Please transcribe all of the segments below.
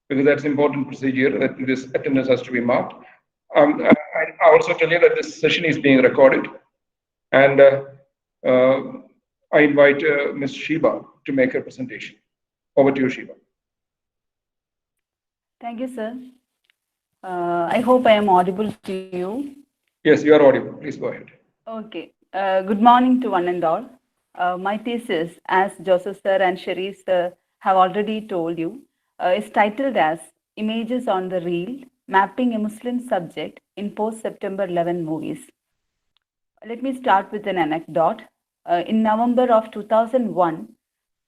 because that's an important procedure that this attendance has to be marked. I also tell you that this session is being recorded, and uh, I invite Ms. Sheba to make her presentation. Over to you, Sheba. Thank you, sir. I hope I am audible to you. Yes, you are audible. Please go ahead. Okay. Good morning to one and all. My thesis, as Joseph sir and Sharif sir have already told you, is titled as Images on the Reel, Mapping a Muslim Subject in Post-September 11 Movies. Let me start with an anecdote. In November of 2001,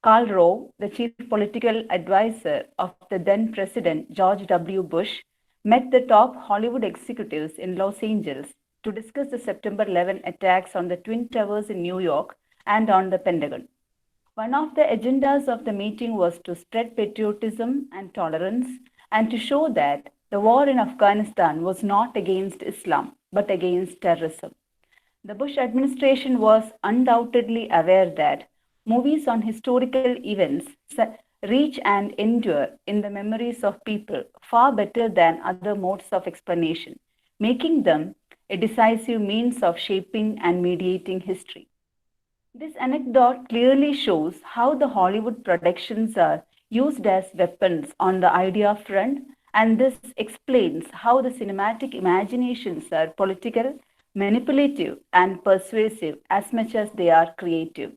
Karl Rove, the chief political advisor of the then President George W. Bush, met the top Hollywood executives in Los Angeles to discuss the September 11 attacks on the Twin Towers in New York and on the Pentagon. One of the agendas of the meeting was to spread patriotism and tolerance and to show that the war in Afghanistan was not against Islam but against terrorism. The Bush administration was undoubtedly aware that movies on historical events reach and endure in the memories of people far better than other modes of explanation, making them a decisive means of shaping and mediating history. This anecdote clearly shows how the Hollywood productions are used as weapons on the idea front, and this explains how the cinematic imaginations are political, manipulative, and persuasive as much as they are creative.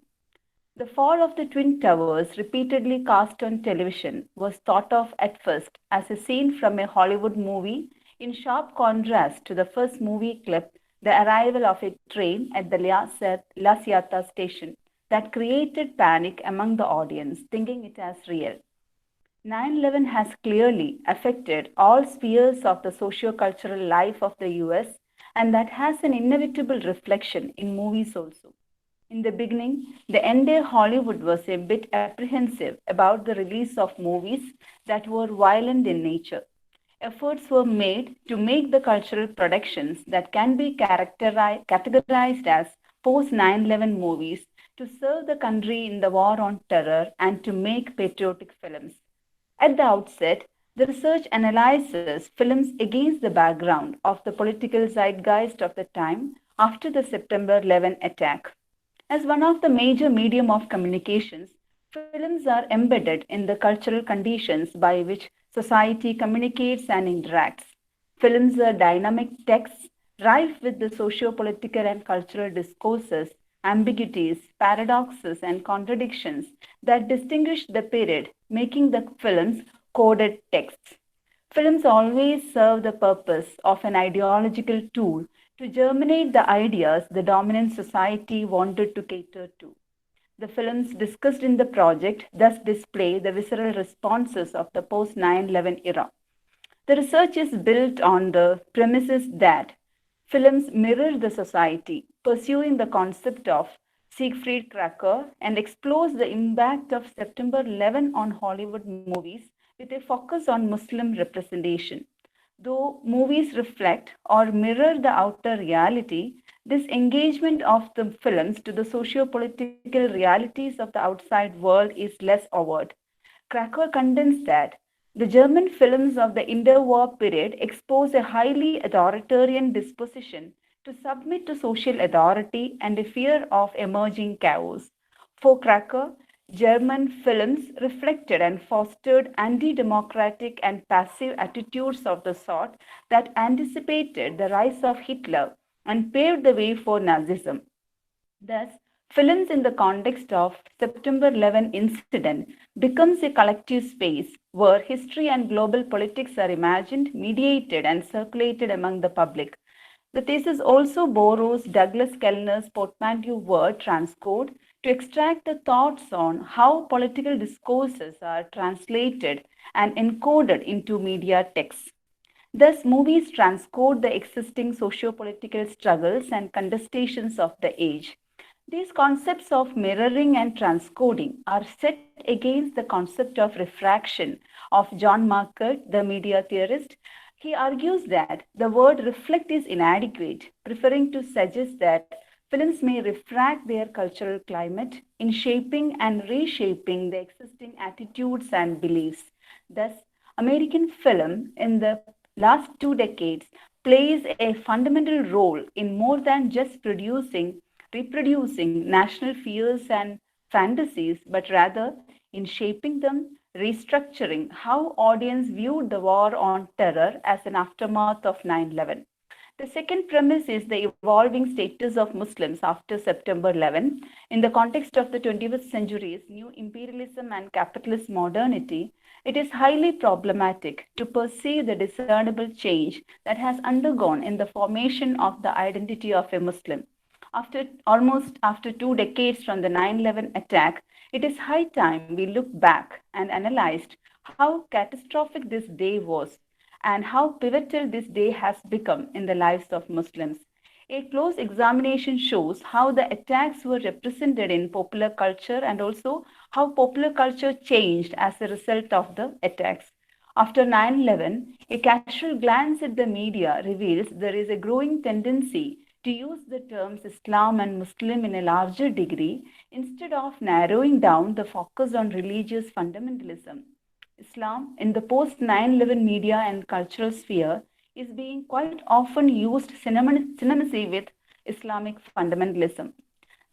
The fall of the Twin Towers, repeatedly cast on television, was thought of at first as a scene from a Hollywood movie, in sharp contrast to the first movie clip, the arrival of a train at the La Cierta station, that created panic among the audience, thinking it as real. 9/11 has clearly affected all spheres of the socio-cultural life of the US, and that has an inevitable reflection in movies also. In the beginning, the entire Hollywood was a bit apprehensive about the release of movies that were violent in nature. Efforts were made to make the cultural productions that can be categorized as post 9/11 movies to serve the country in the war on terror and to make patriotic films. At the outset, the research analyzes films against the background of the political zeitgeist of the time after the September 11 attack. As one of the major medium of communications, films are embedded in the cultural conditions by which society communicates and interacts. Films are dynamic texts rife with the socio-political and cultural discourses, ambiguities, paradoxes, and contradictions that distinguish the period, making the films coded texts. Films always serve the purpose of an ideological tool to germinate the ideas the dominant society wanted to cater to. The films discussed in the project thus display the visceral responses of the post 9/11 era. The research is built on the premises that films mirror the society, pursuing the concept of Siegfried Kracke, and explores the impact of September 11 on Hollywood movies with a focus on Muslim representation. Though movies reflect or mirror the outer reality, this engagement of the films to the socio-political realities of the outside world is less overt. Krakow contends that the German films of the interwar period expose a highly authoritarian disposition to submit to social authority and a fear of emerging chaos. For Krakow, German films reflected and fostered anti democratic and passive attitudes of the sort that anticipated the rise of Hitler and paved the way for Nazism. Thus, films in the context of September 11 incident becomes a collective space where history and global politics are imagined, mediated, and circulated among the public. The thesis also borrows Douglas Kellner's portmanteau word transcode to extract the thoughts on how political discourses are translated and encoded into media texts. Thus, movies transcode the existing socio-political struggles and contestations of the age. These concepts of mirroring and transcoding are set against the concept of refraction of John Markert, the media theorist. He argues that the word reflect is inadequate, preferring to suggest that films may refract their cultural climate in shaping and reshaping the existing attitudes and beliefs. Thus, American film in the last 2 decades plays a fundamental role in more than just reproducing national fears and fantasies, but rather in shaping them, restructuring how audience viewed the war on terror as an aftermath of 9/11. The second premise is the evolving status of Muslims after September 11. In the context of the 21st century's new imperialism and capitalist modernity, it is highly problematic to perceive the discernible change that has undergone in the formation of the identity of a Muslim. After 2 decades from the 9/11 attack, it is high time we look back and analyzed how catastrophic this day was and how pivotal this day has become in the lives of Muslims. A close examination shows how the attacks were represented in popular culture and also how popular culture changed as a result of the attacks. After 9/11, a casual glance at the media reveals there is a growing tendency to use the terms Islam and Muslim in a larger degree instead of narrowing down the focus on religious fundamentalism. Islam in the post 9/11 media and cultural sphere is being quite often used synonymously with Islamic fundamentalism.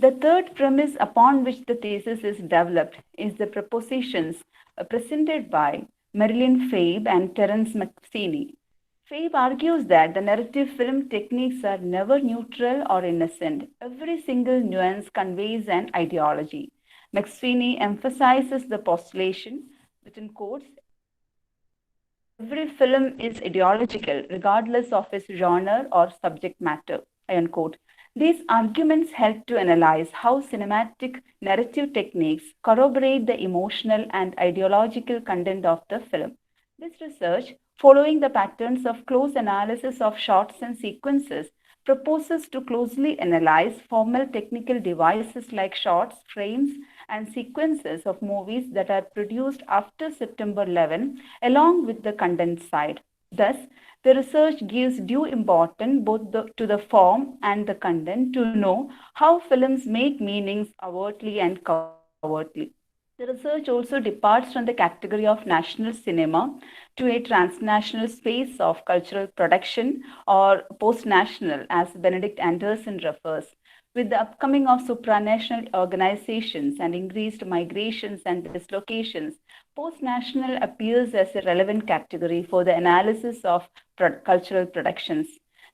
The third premise upon which the thesis is developed is the propositions presented by Marilyn Fabe and Terence McSweeney. Fabe argues that the narrative film techniques are never neutral or innocent. Every single nuance conveys an ideology. McSweeney emphasizes the postulation, within quotes, every film is ideological, regardless of its genre or subject matter, unquote. These arguments help to analyze how cinematic narrative techniques corroborate the emotional and ideological content of the film. This research, following the patterns of close analysis of shots and sequences, proposes to closely analyze formal technical devices like shots, frames, and sequences of movies that are produced after September 11, along with the content side. Thus, the research gives due importance both to the form and the content to know how films make meanings overtly and covertly. The research also departs from the category of national cinema to a transnational space of cultural production or post-national, as Benedict Anderson refers. With the upcoming of supranational organizations and increased migrations and dislocations, post-national appears as a relevant category for the analysis of cultural productions.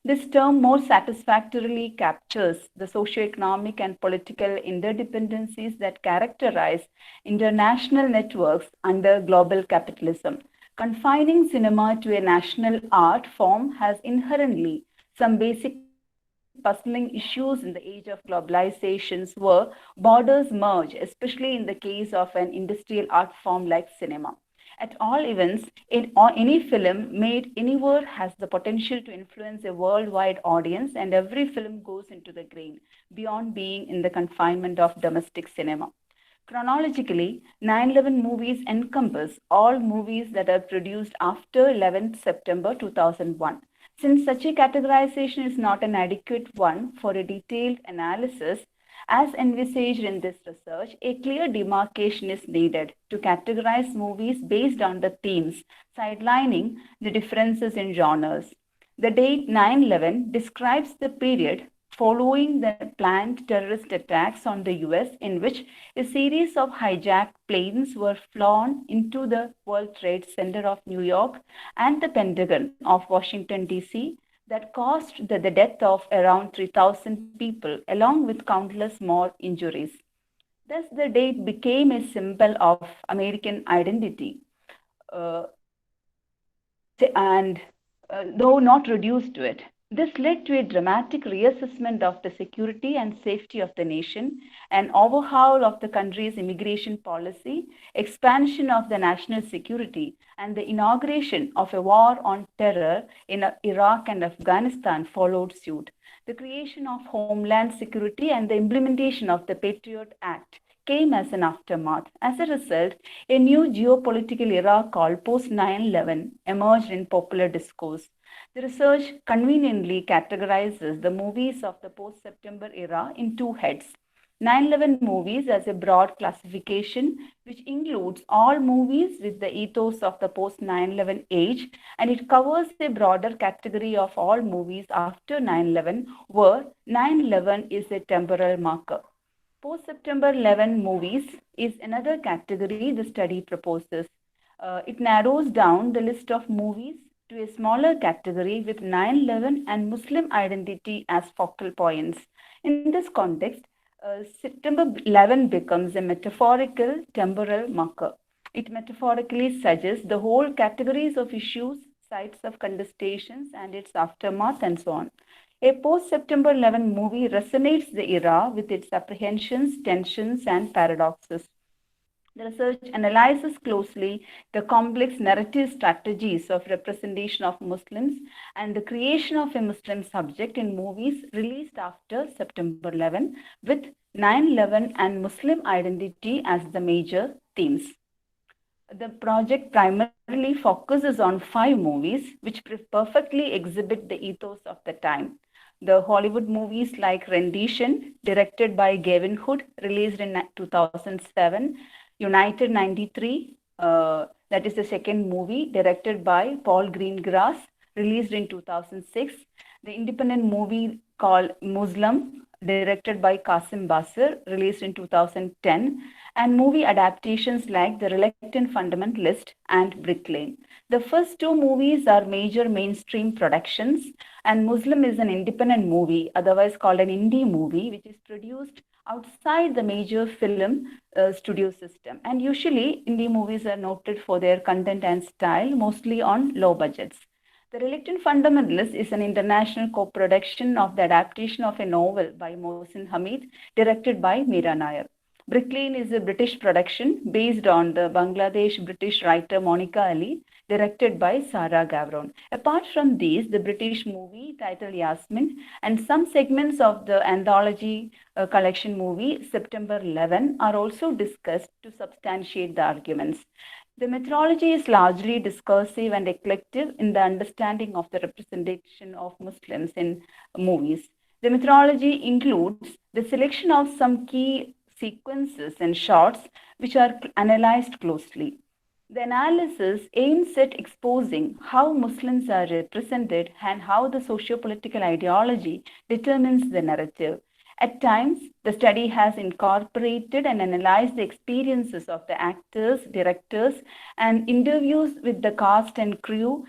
This term more satisfactorily captures the socio-economic and political interdependencies that characterize international networks under global capitalism. Confining cinema to a national art form has inherently some basic puzzling issues in the age of globalizations where borders merge, especially in the case of an industrial art form like cinema. At all events, any film made anywhere has the potential to influence a worldwide audience, and every film goes into the grain beyond being in the confinement of domestic cinema. Chronologically, 9/11 movies encompass all movies that are produced after 11th September 2001. Since such a categorization is not an adequate one for a detailed analysis, as envisaged in this research, a clear demarcation is needed to categorize movies based on the themes, sidelining the differences in genres. The date 9/11 describes the period following the planned terrorist attacks on the US, in which a series of hijacked planes were flown into the World Trade Center of New York and the Pentagon of Washington, D.C., that caused the death of around 3,000 people, along with countless more injuries. Thus, the date became a symbol of American identity, uh, and though not reduced to it. This led to a dramatic reassessment of the security and safety of the nation, an overhaul of the country's immigration policy, expansion of the national security, and the inauguration of a war on terror in Iraq and Afghanistan followed suit. The creation of Homeland Security and the implementation of the Patriot Act came as an aftermath. As a result, a new geopolitical era called post 9/11 emerged in popular discourse. The research conveniently categorizes the movies of the post September era in two heads: 9/11 movies as a broad classification, which includes all movies with the ethos of the post 9/11 age, and it covers a broader category of all movies after 9/11, where 9/11 is a temporal marker. Post September 11 movies is another category the study proposes. It narrows down the list of movies to a smaller category with 9/11 and Muslim identity as focal points. In this context, September 11 becomes a metaphorical temporal marker. It metaphorically suggests the whole categories of issues, sites of contestations, and its aftermath, and so on. A post September 11 movie resonates the era with its apprehensions, tensions, and paradoxes. The research analyzes closely the complex narrative strategies of representation of Muslims and the creation of a Muslim subject in movies released after September 11, with 9/11 and Muslim identity as the major themes. The project primarily focuses on 5 movies which perfectly exhibit the ethos of the time. The Hollywood movies like Rendition, directed by Gavin Hood, released in 2007, United 93, that is the second movie, directed by Paul Greengrass, released in 2006. The independent movie called Muslim, directed by Qasim Basir, released in 2010, and movie adaptations like The Reluctant Fundamentalist and Brick Lane. The first 2 movies are major mainstream productions, and Muslim is an independent movie, otherwise called an indie movie, which is produced outside the major film studio system. And usually, indie movies are noted for their content and style, mostly on low budgets. The Reluctant Fundamentalist is an international co-production of the adaptation of a novel by Mohsin Hamid, directed by Meera Nair. Brick Lane is a British production based on the Bangladesh-British writer Monica Ali, directed by Sarah Gavron. Apart from these, the British movie titled Yasmin and some segments of the anthology collection movie September 11 are also discussed to substantiate the arguments. The methodology is largely discursive and eclectic in the understanding of the representation of Muslims in movies. The methodology includes the selection of some key sequences and shots which are analyzed closely. The analysis aims at exposing how Muslims are represented and how the socio-political ideology determines the narrative. At times, the study has incorporated and analyzed the experiences of the actors, directors, and interviews with the cast and crew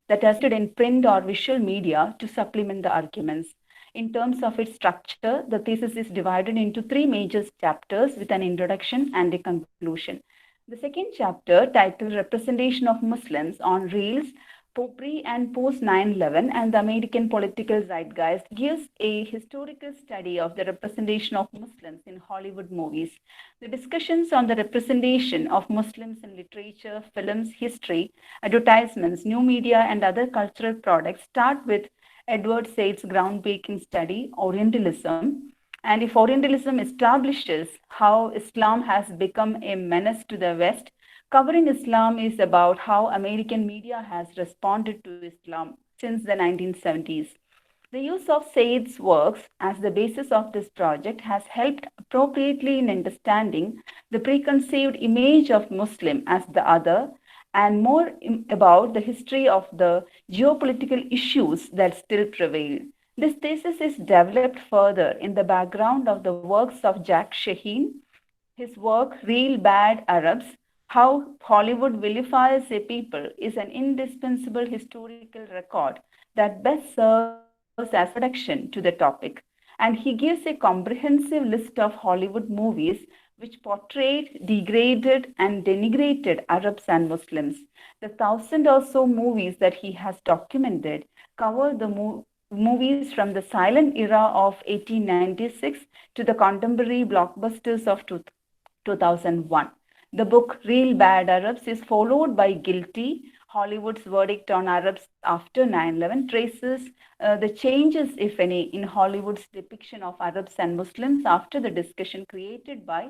that are circulated in print or visual media to supplement the arguments. In terms of its structure, the thesis is divided into 3 major chapters with an introduction and a conclusion. The second chapter, titled Representation of Muslims on Reels, pre and post 9/11 and the American political zeitgeist, gives a historical study of the representation of Muslims in Hollywood movies. The discussions on the representation of Muslims in literature, films, history, advertisements, new media, and other cultural products start with Edward Said's groundbreaking study, Orientalism. And if Orientalism establishes how Islam has become a menace to the West, Covering Islam is about how American media has responded to Islam since the 1970s. The use of Said's works as the basis of this project has helped appropriately in understanding the preconceived image of Muslim as the other and more about the history of the geopolitical issues that still prevail. This thesis is developed further in the background of the works of Jack Shaheen, his work Real Bad Arabs, How Hollywood Vilifies a People, is an indispensable historical record that best serves as introduction to the topic. And he gives a comprehensive list of Hollywood movies which portrayed, degraded, and denigrated Arabs and Muslims. The 1,000 or so movies that he has documented cover the movies from the silent era of 1896 to the contemporary blockbusters of 2001. The book Real Bad Arabs is followed by Guilty, Hollywood's verdict on Arabs after 9/11, traces the changes, if any, in Hollywood's depiction of Arabs and Muslims after the discussion created by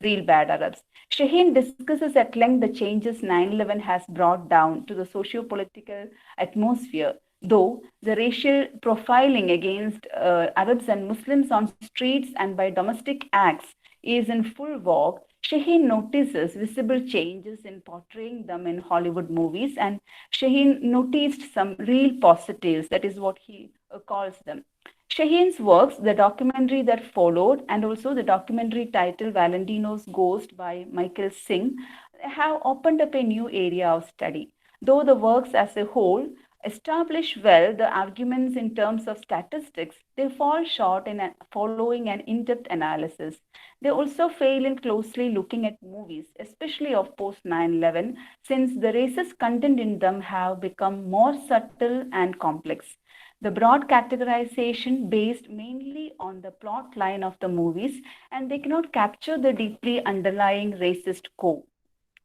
Real Bad Arabs. Shaheen discusses at length the changes 9/11 has brought down to the socio-political atmosphere, Though the racial profiling against Arabs and Muslims on streets and by domestic acts is in full vogue, Shaheen notices visible changes in portraying them in Hollywood movies, and Shaheen noticed some real positives. That is what he calls them. Shaheen's works, the documentary that followed, and also the documentary titled Valentino's Ghost by Michael Singh, have opened up a new area of study. Though the works as a whole establish well the arguments in terms of statistics, they fall short in following an in depth analysis. They also fail in closely looking at movies, especially of post 9/11, since the racist content in them have become more subtle and complex. The broad categorization based mainly on the plot line of the movies, and they cannot capture the deeply underlying racist core.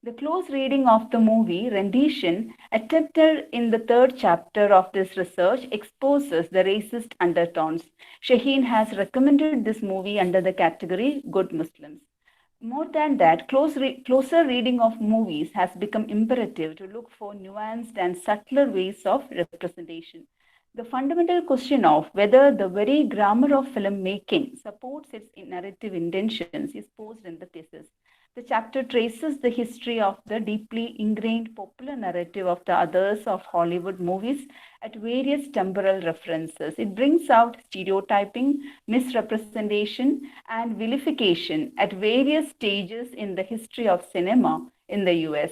The close reading of the movie Rendition, attempted in the third chapter of this research, exposes the racist undertones. Shaheen has recommended this movie under the category Good Muslims. More than that, closer reading of movies has become imperative to look for nuanced and subtler ways of representation. The fundamental question of whether the very grammar of filmmaking supports its narrative intentions is posed in the thesis. The chapter traces the history of the deeply ingrained popular narrative of the others of Hollywood movies at various temporal references. It brings out stereotyping, misrepresentation, and vilification at various stages in the history of cinema in the US.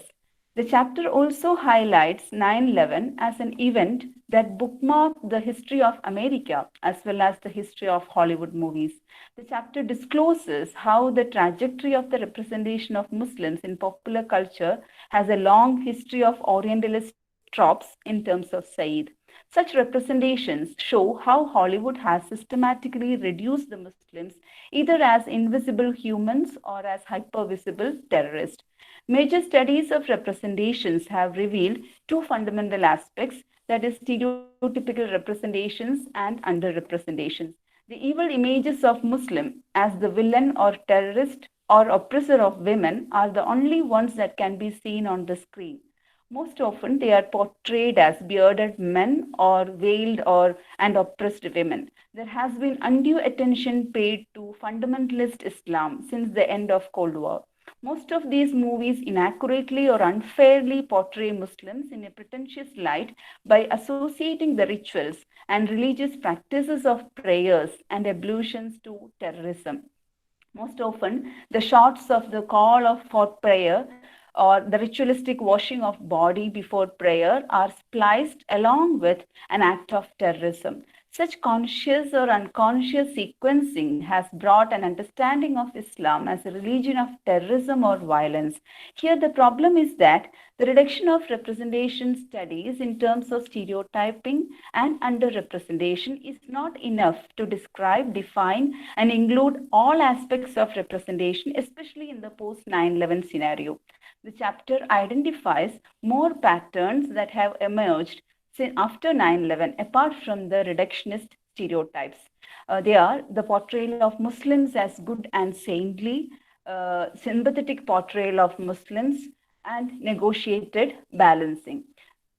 The chapter also highlights 9/11 as an event that bookmarked the history of America as well as the history of Hollywood movies. The chapter discloses how the trajectory of the representation of Muslims in popular culture has a long history of Orientalist tropes in terms of Said. Such representations show how Hollywood has systematically reduced the Muslims either as invisible humans or as hypervisible terrorists. Major studies of representations have revealed two fundamental aspects, that is, stereotypical representations and underrepresentations. The evil images of Muslim as the villain or terrorist or oppressor of women are the only ones that can be seen on the screen. Most often, they are portrayed as bearded men or veiled or and oppressed women. There has been undue attention paid to fundamentalist Islam since the end of Cold War. Most of these movies inaccurately or unfairly portray Muslims in a pretentious light by associating the rituals and religious practices of prayers and ablutions to terrorism. Most often, the shots of the call of for prayer or the ritualistic washing of body before prayer are spliced along with an act of terrorism. Such conscious or unconscious sequencing has brought an understanding of Islam as a religion of terrorism or violence. Here, the problem is that the reduction of representation studies in terms of stereotyping and underrepresentation is not enough to describe, define, and include all aspects of representation, especially in the post 9/11 scenario. The chapter identifies more patterns that have emerged after 9/11, apart from the reductionist stereotypes. They are the portrayal of Muslims as good and saintly, sympathetic portrayal of Muslims, and negotiated balancing.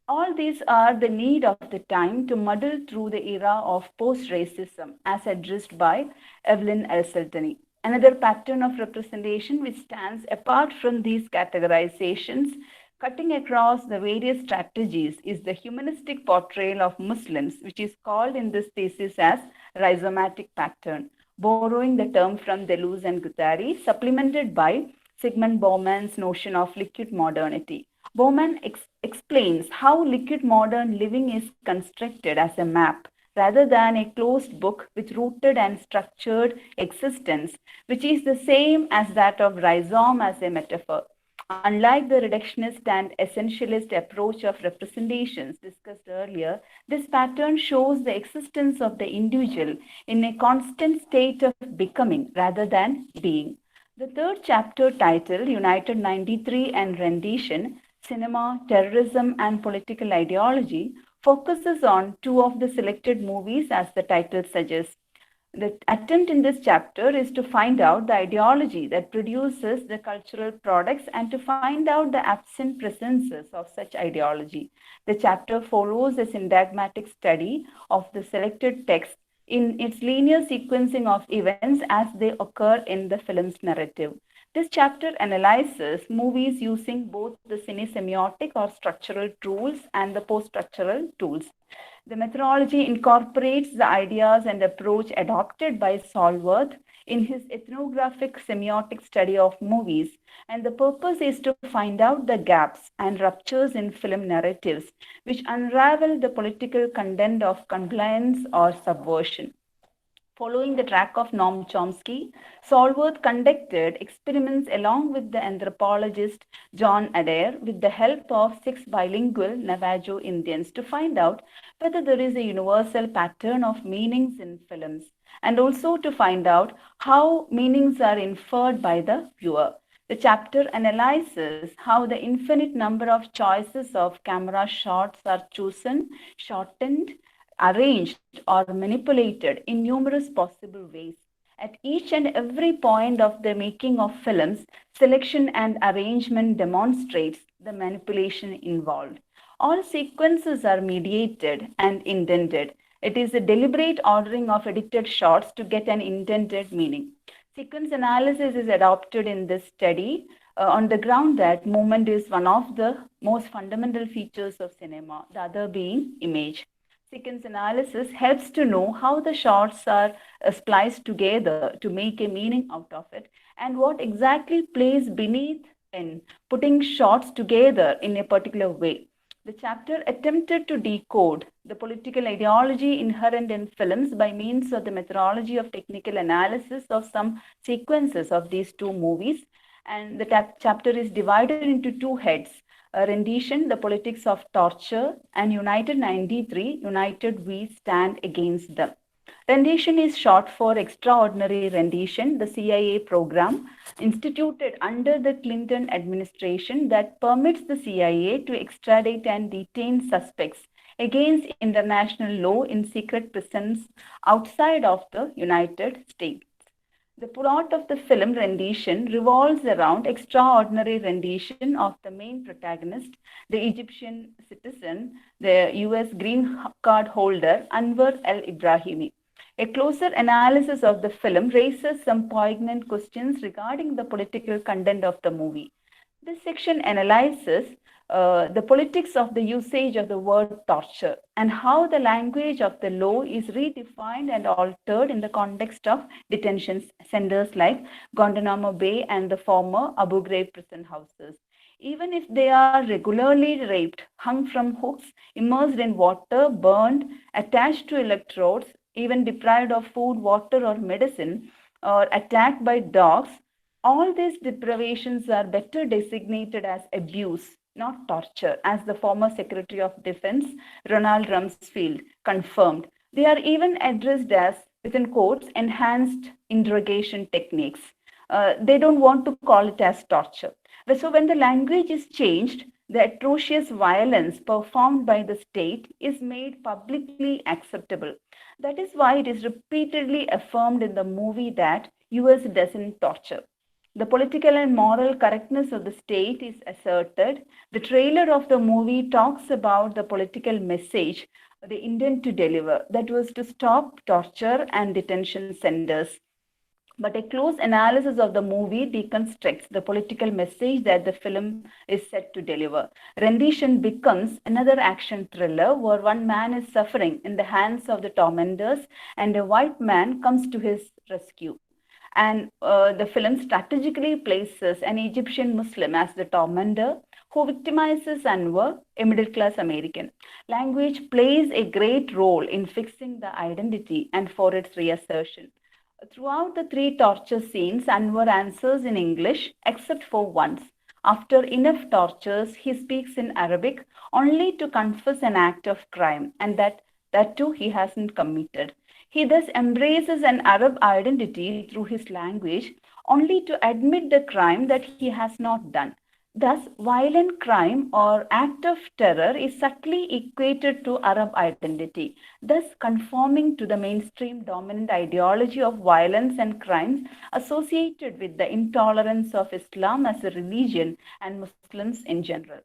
All these are the need of the time to muddle through the era of post-racism as addressed by Evelyn El-Sultani. Another pattern of representation which stands apart from these categorizations, cutting across the various strategies, is the humanistic portrayal of Muslims, which is called in this thesis as rhizomatic pattern, borrowing the term from Deleuze and Guattari, supplemented by Zygmunt Bauman's notion of liquid modernity. Bauman explains how liquid modern living is constructed as a map rather than a closed book with rooted and structured existence, which is the same as that of rhizome as a metaphor. Unlike the reductionist and essentialist approach of representations discussed earlier, this pattern shows the existence of the individual in a constant state of becoming rather than being. The third chapter, titled United 93 and Rendition, Cinema, Terrorism, and Political Ideology, focuses on two of the selected movies as the title suggests. The attempt in this chapter is to find out the ideology that produces the cultural products and to find out the absent presences of such ideology. The chapter follows a syntagmatic study of the selected text in its linear sequencing of events as they occur in the film's narrative. This chapter analyzes movies using both the cinesemiotic or structural tools and the post-structural tools. The methodology incorporates the ideas and approach adopted by Solworth in his ethnographic semiotic study of movies, and the purpose is to find out the gaps and ruptures in film narratives which unravel the political content of compliance or subversion. Following the track of Noam Chomsky, Solworth conducted experiments along with the anthropologist John Adair with the help of 6 bilingual Navajo Indians to find out whether there is a universal pattern of meanings in films and also to find out how meanings are inferred by the viewer. The chapter analyzes how the infinite number of choices of camera shots are chosen, shortened, arranged, or manipulated in numerous possible ways. At each and every point of the making of films, selection and arrangement demonstrates the manipulation involved. All sequences are mediated and intended. It is a deliberate ordering of edited shots to get an intended meaning. Sequence analysis is adopted in this study on the ground that movement is one of the most fundamental features of cinema, the other being image. Sequence analysis helps to know how the shots are spliced together to make a meaning out of it and what exactly plays beneath in putting shots together in a particular way. The chapter attempted to decode the political ideology inherent in films by means of the methodology of technical analysis of some sequences of these two movies. And the chapter is divided into two heads: rendition, the politics of torture, and United 93, United We Stand Against Them. Rendition is short for Extraordinary Rendition, the CIA program instituted under the Clinton administration that permits the CIA to extradite and detain suspects against international law in secret prisons outside of the United States. The plot of the film Rendition revolves around extraordinary rendition of the main protagonist, the Egyptian citizen, the US green card holder Anwar al Ibrahimi. A closer analysis of the film raises some poignant questions regarding the political content of the movie. This section analyzes the politics of the usage of the word torture and how the language of the law is redefined and altered in the context of detention centers like Guantanamo Bay and the former Abu Ghraib prison houses. Even if they are regularly raped, hung from hooks, immersed in water, burned, attached to electrodes, even deprived of food, water, or medicine, or attacked by dogs, all these deprivations are better designated as abuse, not torture, as the former Secretary of Defense, Ronald Rumsfeld, confirmed. They are even addressed as, within quotes, enhanced interrogation techniques. They don't want to call it as torture. So when the language is changed, the atrocious violence performed by the state is made publicly acceptable. That is why it is repeatedly affirmed in the movie that US doesn't torture. The political and moral correctness of the state is asserted. The trailer of the movie talks about the political message they intend to deliver, that was to stop torture and detention centers. But a close analysis of the movie deconstructs the political message that the film is set to deliver. Rendition becomes another action thriller where one man is suffering in the hands of the tormentors and a white man comes to his rescue. And the film strategically places an Egyptian Muslim as the tormentor who victimizes Anwar, a middle-class American. Language plays a great role in fixing the identity and for its reassertion. Throughout the three torture scenes, Anwar answers in English, except for once. After enough tortures, he speaks in Arabic only to confess an act of crime, and that too he hasn't committed. He thus embraces an Arab identity through his language only to admit the crime that he has not done. Thus, violent crime or act of terror is subtly equated to Arab identity, thus conforming to the mainstream dominant ideology of violence and crimes associated with the intolerance of Islam as a religion and Muslims in general.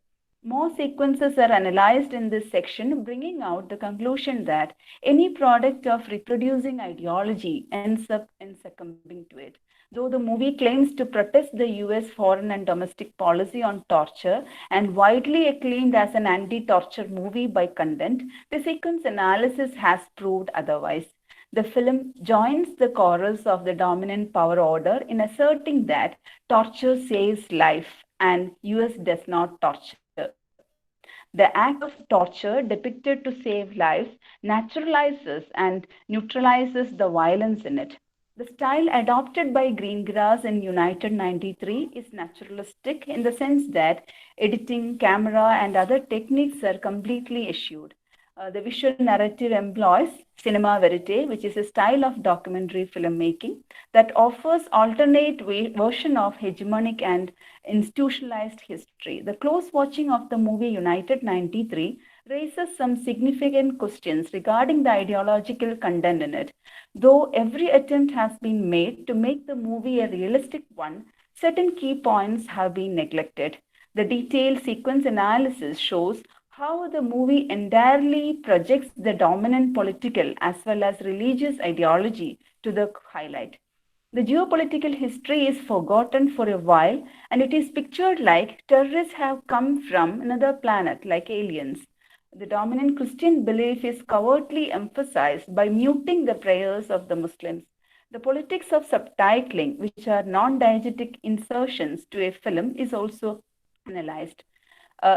More sequences are analyzed in this section, bringing out the conclusion that any product of reproducing ideology ends up in succumbing to it. Though the movie claims to protest the US foreign and domestic policy on torture and widely acclaimed as an anti torture movie by content, the sequence analysis has proved otherwise. The film joins the chorus of the dominant power order in asserting that torture saves life and US does not torture. The act of torture depicted to save lives naturalizes and neutralizes the violence in it. The style adopted by Greengrass in United 93 is naturalistic in the sense that editing, camera, and other techniques are completely eschewed. The visual narrative employs cinema verite, which is a style of documentary filmmaking that offers alternate version of hegemonic and institutionalized history. The close watching of the movie United 93 raises some significant questions regarding the ideological content in it. Though every attempt has been made to make the movie a realistic one, certain key points have been neglected. The detailed sequence analysis shows how the movie entirely projects the dominant political as well as religious ideology to the highlight. The geopolitical history is forgotten for a while, and it is pictured like terrorists have come from another planet, like aliens. The dominant Christian belief is covertly emphasized by muting the prayers of the Muslims. The politics of subtitling, which are non diegetic insertions to a film, is also analyzed.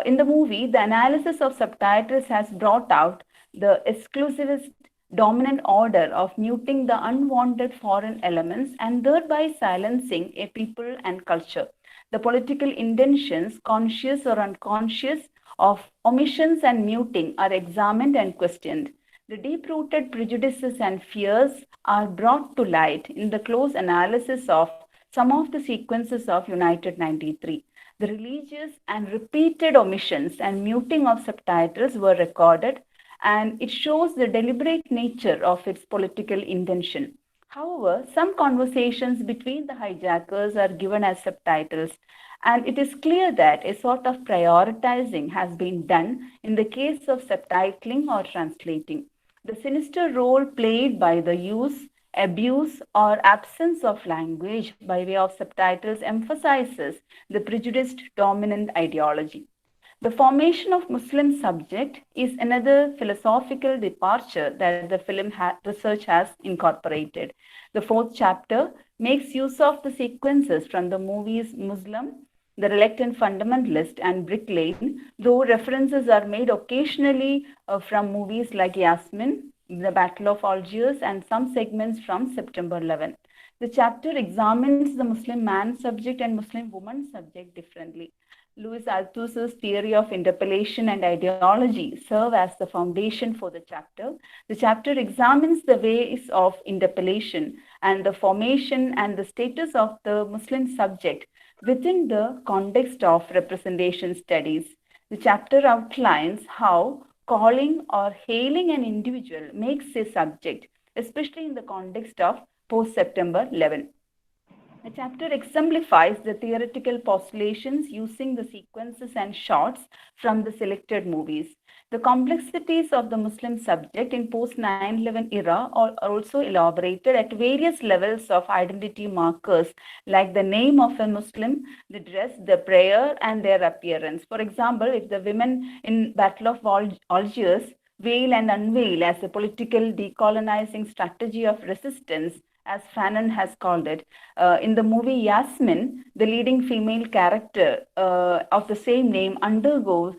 In the movie, the analysis of subtitles has brought out the exclusivist dominant order of muting the unwanted foreign elements and thereby silencing a people and culture. The political intentions, conscious or unconscious, of omissions and muting are examined and questioned. The deep rooted prejudices and fears are brought to light in the close analysis of some of the sequences of United 93. The religious and repeated omissions and muting of subtitles were recorded, and it shows the deliberate nature of its political intention. However, some conversations between the hijackers are given as subtitles, and it is clear that a sort of prioritizing has been done in the case of subtitling or translating. The sinister role played by the use, abuse, or absence of language by way of subtitles emphasizes the prejudiced dominant ideology. The formation of Muslim subject is another philosophical departure that the film research has incorporated. The fourth chapter makes use of the sequences from the movies Muslim, The Reluctant Fundamentalist, and Brick Lane, though references are made occasionally from movies like Yasmin, The Battle of Algiers, and some segments from September 11. The chapter examines the Muslim man subject and Muslim woman subject differently. Louis Althusser's theory of interpellation and ideology serve as the foundation for the chapter. The chapter examines the ways of interpellation and the formation and the status of the Muslim subject within the context of representation studies. The chapter outlines how calling or hailing an individual makes a subject, especially in the context of post-September 11. The chapter exemplifies the theoretical postulations using the sequences and shots from the selected movies. The complexities of the Muslim subject in post 9/11 era are also elaborated at various levels of identity markers like the name of a Muslim, the dress, the prayer, and their appearance. For example, if the women in Battle of Algiers veil and unveil as a political decolonizing strategy of resistance, as Fanon has called it. In the movie Yasmin, the leading female character of the same name undergoes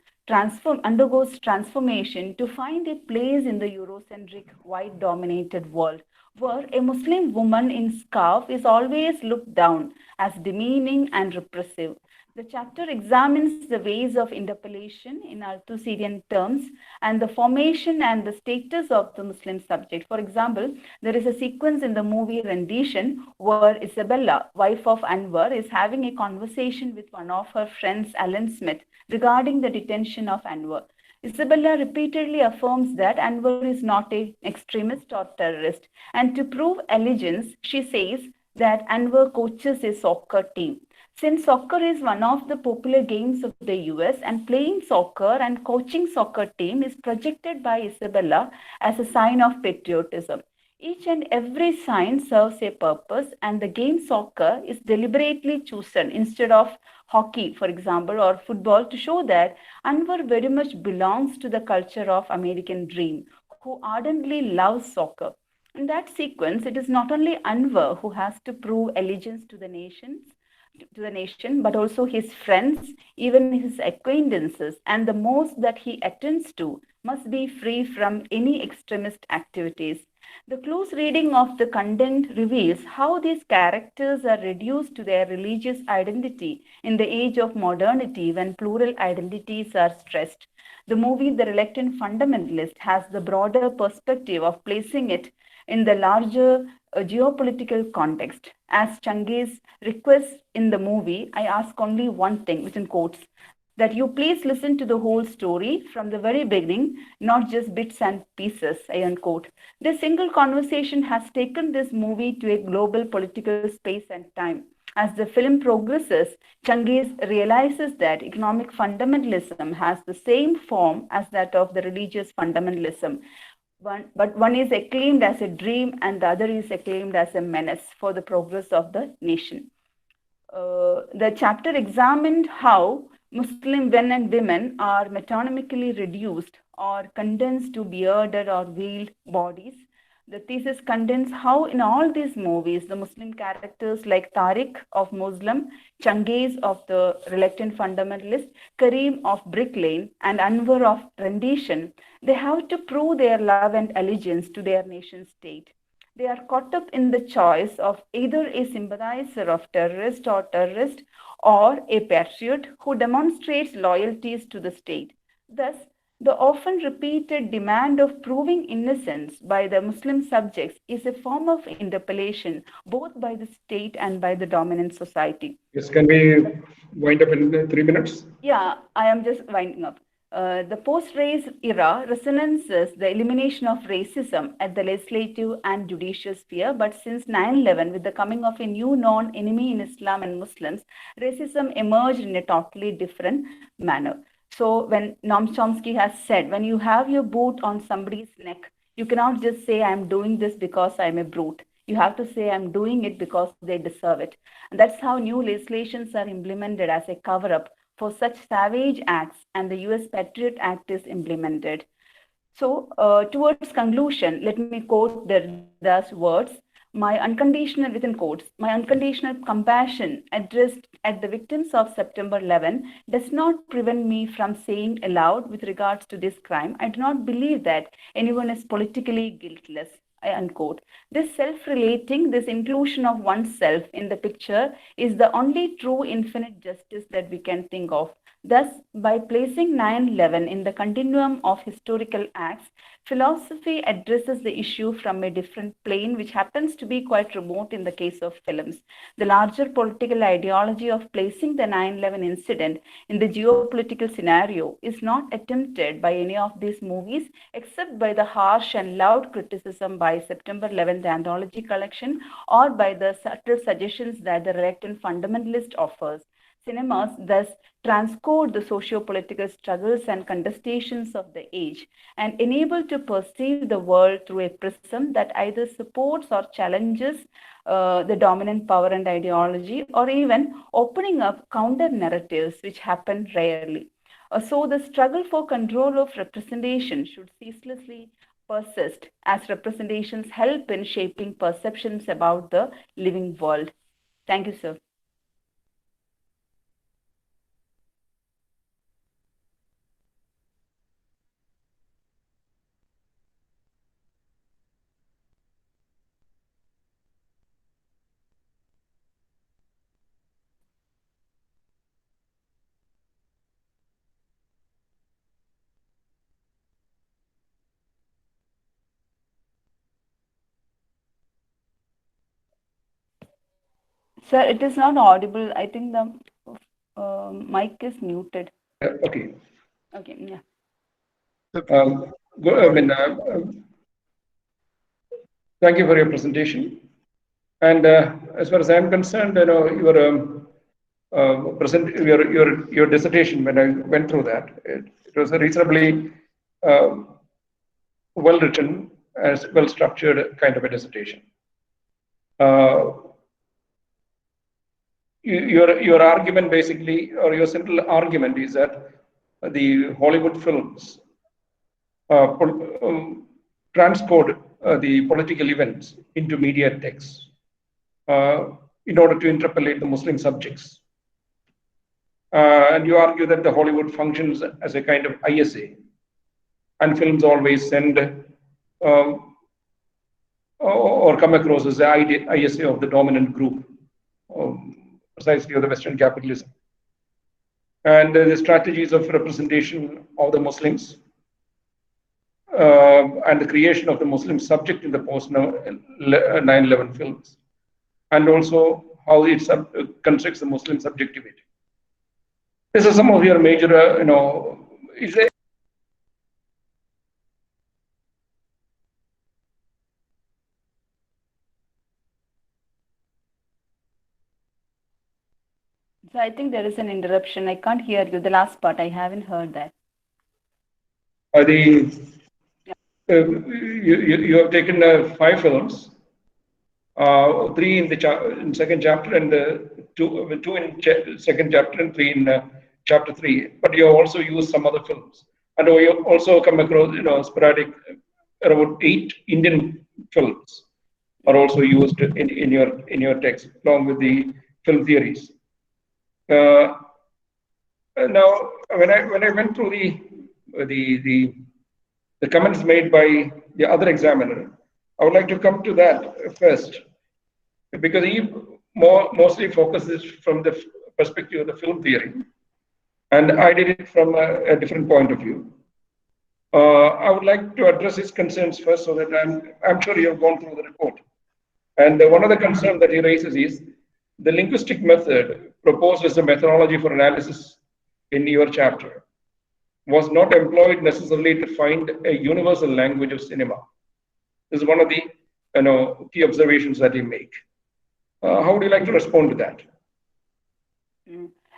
transformation to find a place in the Eurocentric, white-dominated world, where a Muslim woman in scarf is always looked down as demeaning and repressive. The chapter examines the ways of interpolation in Althusserian terms and the formation and the status of the Muslim subject. For example, there is a sequence in the movie Rendition where Isabella, wife of Anwar, is having a conversation with one of her friends, Alan Smith, regarding the detention of Anwar. Isabella repeatedly affirms that Anwar is not an extremist or terrorist. And to prove allegiance, she says that Anwar coaches a soccer team. Since soccer is one of the popular games of the US, and playing soccer and coaching soccer team is projected by Isabella as a sign of patriotism. Each and every sign serves a purpose, and the game soccer is deliberately chosen instead of hockey, for example, or football to show that Anwar very much belongs to the culture of American dream, who ardently loves soccer. In that sequence, it is not only Anwar who has to prove allegiance to the nation, but also his friends, even his acquaintances, and the most that he attends to must be free from any extremist activities. The close reading of the content reveals how these characters are reduced to their religious identity in the age of modernity when plural identities are stressed. The movie The Reluctant Fundamentalist has the broader perspective of placing it in the larger geopolitical context. As Changiz requests in the movie, I ask only one thing, within quotes, that you please listen to the whole story from the very beginning, not just bits and pieces, I unquote. This single conversation has taken this movie to a global political space and time. As the film progresses, Changiz realizes that economic fundamentalism has the same form as that of the religious fundamentalism. But one is acclaimed as a dream and the other is acclaimed as a menace for the progress of the nation. The chapter examined how Muslim men and women are metonymically reduced or condensed to bearded or veiled bodies. The thesis condenses how in all these movies, the Muslim characters like Tariq of Muslim, Changiz of the Reluctant Fundamentalist, Kareem of Brick Lane, and Anwar of Rendition, they have to prove their love and allegiance to their nation state. They are caught up in the choice of either a sympathizer of terrorist or a patriot who demonstrates loyalties to the state. Thus, the often repeated demand of proving innocence by the Muslim subjects is a form of interpellation both by the state and by the dominant society. Yes, can we wind up in 3 minutes? Yeah, I am just winding up. The post-race era resonances the elimination of racism at the legislative and judicial sphere, but since 9/11, with the coming of a new non-enemy in Islam and Muslims, racism emerged in a totally different manner. So when Noam Chomsky has said, when you have your boot on somebody's neck, you cannot just say, I'm doing this because I'm a brute. You have to say, I'm doing it because they deserve it. And that's how new legislations are implemented as a cover-up for such savage acts, and the US Patriot Act is implemented. So, towards conclusion, let me quote Derrida's words. My unconditional, within quotes, my unconditional compassion addressed at the victims of September 11 does not prevent me from saying aloud with regards to this crime, I do not believe that anyone is politically guiltless. I unquote. This self-relating, this inclusion of oneself in the picture is the only true infinite justice that we can think of. Thus, by placing 9/11 in the continuum of historical acts, philosophy addresses the issue from a different plane, which happens to be quite remote in the case of films. The larger political ideology of placing the 9/11 incident in the geopolitical scenario is not attempted by any of these movies, except by the harsh and loud criticism by September 11th Anthology Collection or by the subtle suggestions that the Reluctant Fundamentalist offers. Cinemas thus transcode the socio-political struggles and contestations of the age and enable to perceive the world through a prism that either supports or challenges the dominant power and ideology, or even opening up counter narratives which happen rarely. So the struggle for control of representation should ceaselessly persist as representations help in shaping perceptions about the living world. Thank you, sir. Sir, it is not audible. I think the mic is muted. Okay. Okay, yeah. I mean, thank you for your presentation. And as far as I'm concerned, your dissertation, when I went through that, it was a reasonably well written, as well structured kind of a dissertation. Your argument basically, or your central argument, is that the Hollywood films transcode the political events into media texts in order to interpolate the Muslim subjects. And you argue that the Hollywood functions as a kind of ISA, and films always send or come across as the ISA of the dominant group, precisely of the Western capitalism. And the strategies of representation of the Muslims and the creation of the Muslim subject in the post 9/11 films, and also how it constructs the Muslim subjectivity. This is some of your major, is there? So I think there is an interruption. I can't hear you. The last part, I haven't heard that. You have taken 5 films, 3 in the second chapter, and two in second chapter, and 3 in chapter 3. But you have also used some other films, and you also come across sporadic about 8 Indian films are also used in your text, along with the film theories. Now, when I went through the comments made by the other examiner, I would like to come to that first, because he mostly focuses from the perspective of the film theory, and I did it from a different point of view. I would like to address his concerns first, so that I'm sure you have gone through the report. And one of the concerns that he raises is the linguistic method proposed as a methodology for analysis in your chapter was not employed necessarily to find a universal language of cinema. This is one of the key observations that you make. How would you like to respond to that?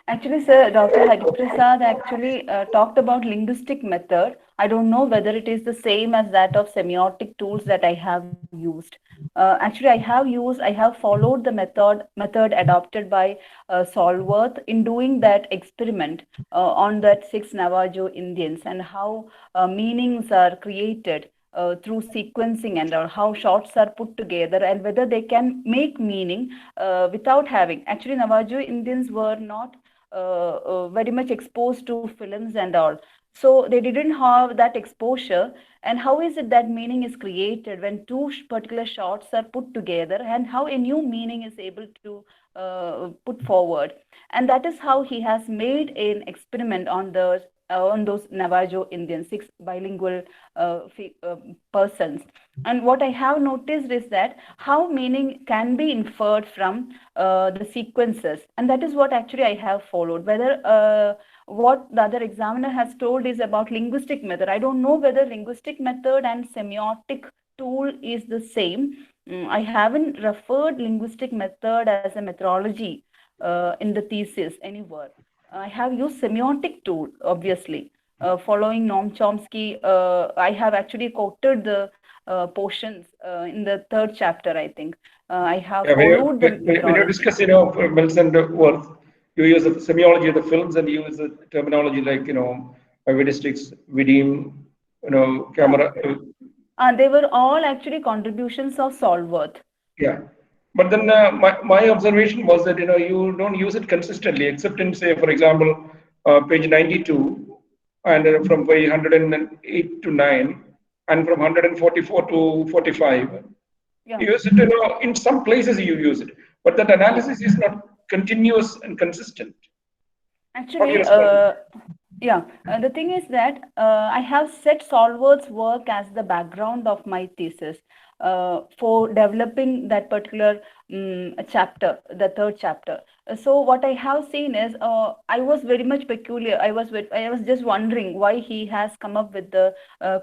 Actually, sir, Dr. Hariprasad actually talked about linguistic method. I don't know whether it is the same as that of semiotic tools that I have used. Actually, I have followed the method adopted by Solworth in doing that experiment on that 6 Navajo Indians, and how meanings are created through sequencing, and how shots are put together, and whether they can make meaning without having. Actually, Navajo Indians were not very much exposed to films and all, so they didn't have that exposure. And how is it that meaning is created when 2 particular shots are put together, and how a new meaning is able to put forward? And that is how he has made an experiment on those Navajo Indians, 6 bilingual persons. And what I have noticed is that how meaning can be inferred from the sequences, and that is what actually I have followed. Whether what the other examiner has told is about linguistic method, I don't know whether linguistic method and semiotic tool is the same. I haven't referred linguistic method as a methodology in the thesis anywhere. I have used semiotic tool, obviously. Following Noam Chomsky, I have actually quoted the portions in the 3rd chapter, I think. I have followed the methodology. When you discuss, Mills and Worth, you use the semiology of the films, and you use the terminology like, heuristics, Vidim, camera. They were all actually contributions of Solworth. Yeah. But then my observation was that, you don't use it consistently, except in, say, for example, page 92, and from page 108 to 9, and from 144 to 45. Yeah. You use it, in some places you use it, but that analysis is not continuous and consistent. Actually, yeah, the thing is that I have set Solworth's work as the background of my thesis. for developing that particular chapter, the third chapter. So what I have seen is, I was very much peculiar. I was just wondering why he has come up with the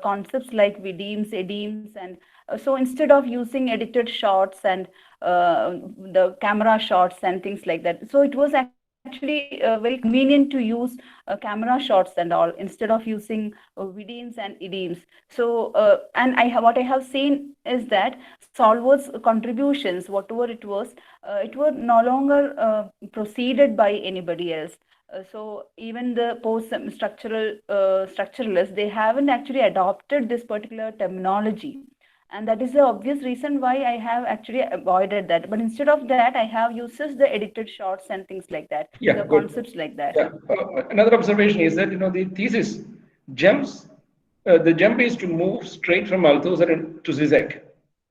concepts like vidims, edims, and so instead of using edited shots and the camera shots and things like that, so it was actually very convenient to use camera shots and all instead of using vidims and edims. So and what I have seen is that Solvo's contributions, whatever it was no longer proceeded by anybody else. So even the structuralists, they haven't actually adopted this particular terminology, and that is the obvious reason why I have actually avoided that. But instead of that, I have uses the edited shots and things like that, Yeah, the good. concepts like that. Yeah. Another observation is that the thesis jumps. The jump is to move straight from Althusser to Zizek,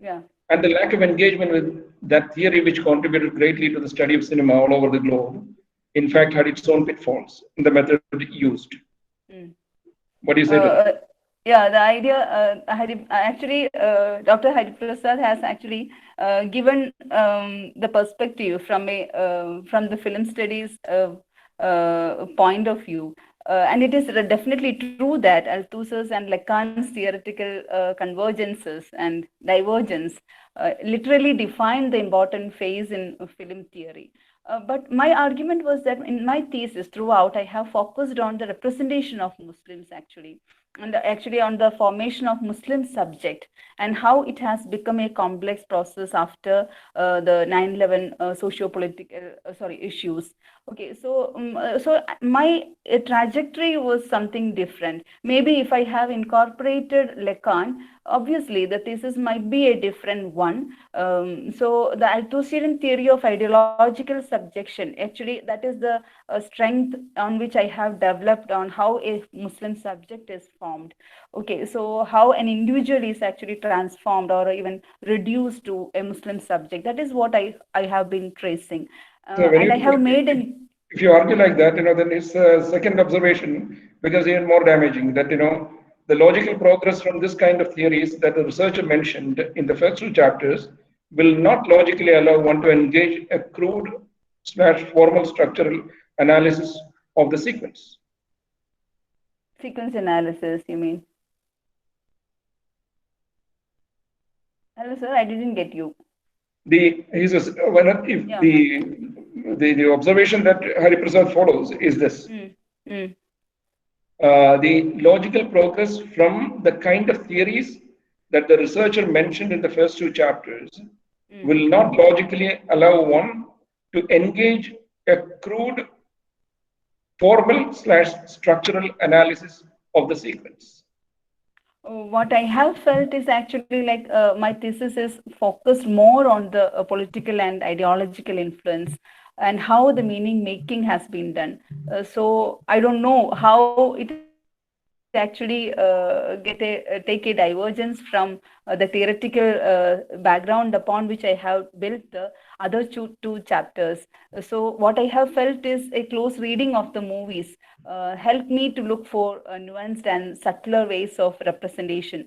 Yeah. and the lack of engagement with that theory, which contributed greatly to the study of cinema all over the globe, in fact, had its own pitfalls in the method used. Mm. What do you say to that? Yeah, the idea, Dr. Hari Prasad has actually given the perspective from from the film studies point of view. And it is definitely true that Althusser's and Lacan's theoretical convergences and divergence literally defined the important phase in film theory. But my argument was that in my thesis throughout, I have focused on the representation of Muslims actually, and actually on the formation of Muslim subject and how it has become a complex process after the 9/11 socio-political issues. Okay, so my trajectory was something different. Maybe if I have incorporated Lacan, obviously the thesis might be a different one. So the Althussian theory of ideological subjection, actually that is the strength on which I have developed on how a Muslim subject is formed. Okay, so how an individual is actually transformed or even reduced to a Muslim subject. That is what I have been tracing. So when And I have made if you argue like that, then it's a second observation becomes even more damaging. That the logical progress from this kind of theories that the researcher mentioned in the first two chapters will not logically allow one to engage a crude / formal structural analysis of the sequence. sequence analysis, you mean? Hello, sir, I didn't get you. The observation that Hari Prasad follows is this. The logical progress from the kind of theories that the researcher mentioned in the first two chapters will not logically allow one to engage a crude formal / structural analysis of the sequence. What I have felt is actually like my thesis is focused more on the political and ideological influence and how the meaning making has been done. So I don't know how it actually take a divergence from the theoretical background upon which I have built the other two chapters. So what I have felt is a close reading of the movies helped me to look for nuanced and subtler ways of representation.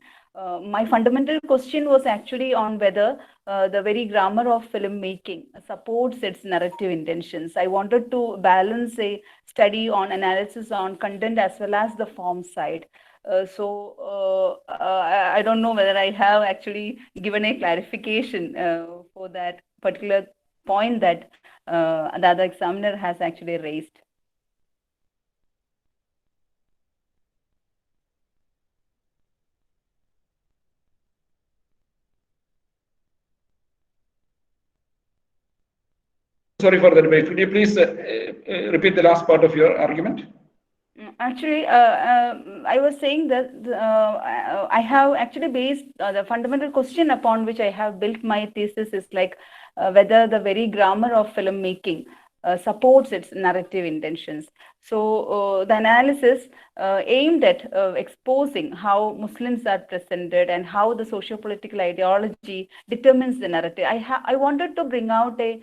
My fundamental question was actually on whether the very grammar of filmmaking supports its narrative intentions. I wanted to balance a study on analysis on content as well as the form side. I don't know whether I have actually given a clarification for that particular point that the other examiner has actually raised. Sorry for that, but could you please repeat the last part of your argument? Actually, I was saying that I have actually based the fundamental question upon which I have built my thesis is like whether the very grammar of filmmaking supports its narrative intentions. So the analysis aimed at exposing how Muslims are presented and how the socio-political ideology determines the narrative. I wanted to bring out a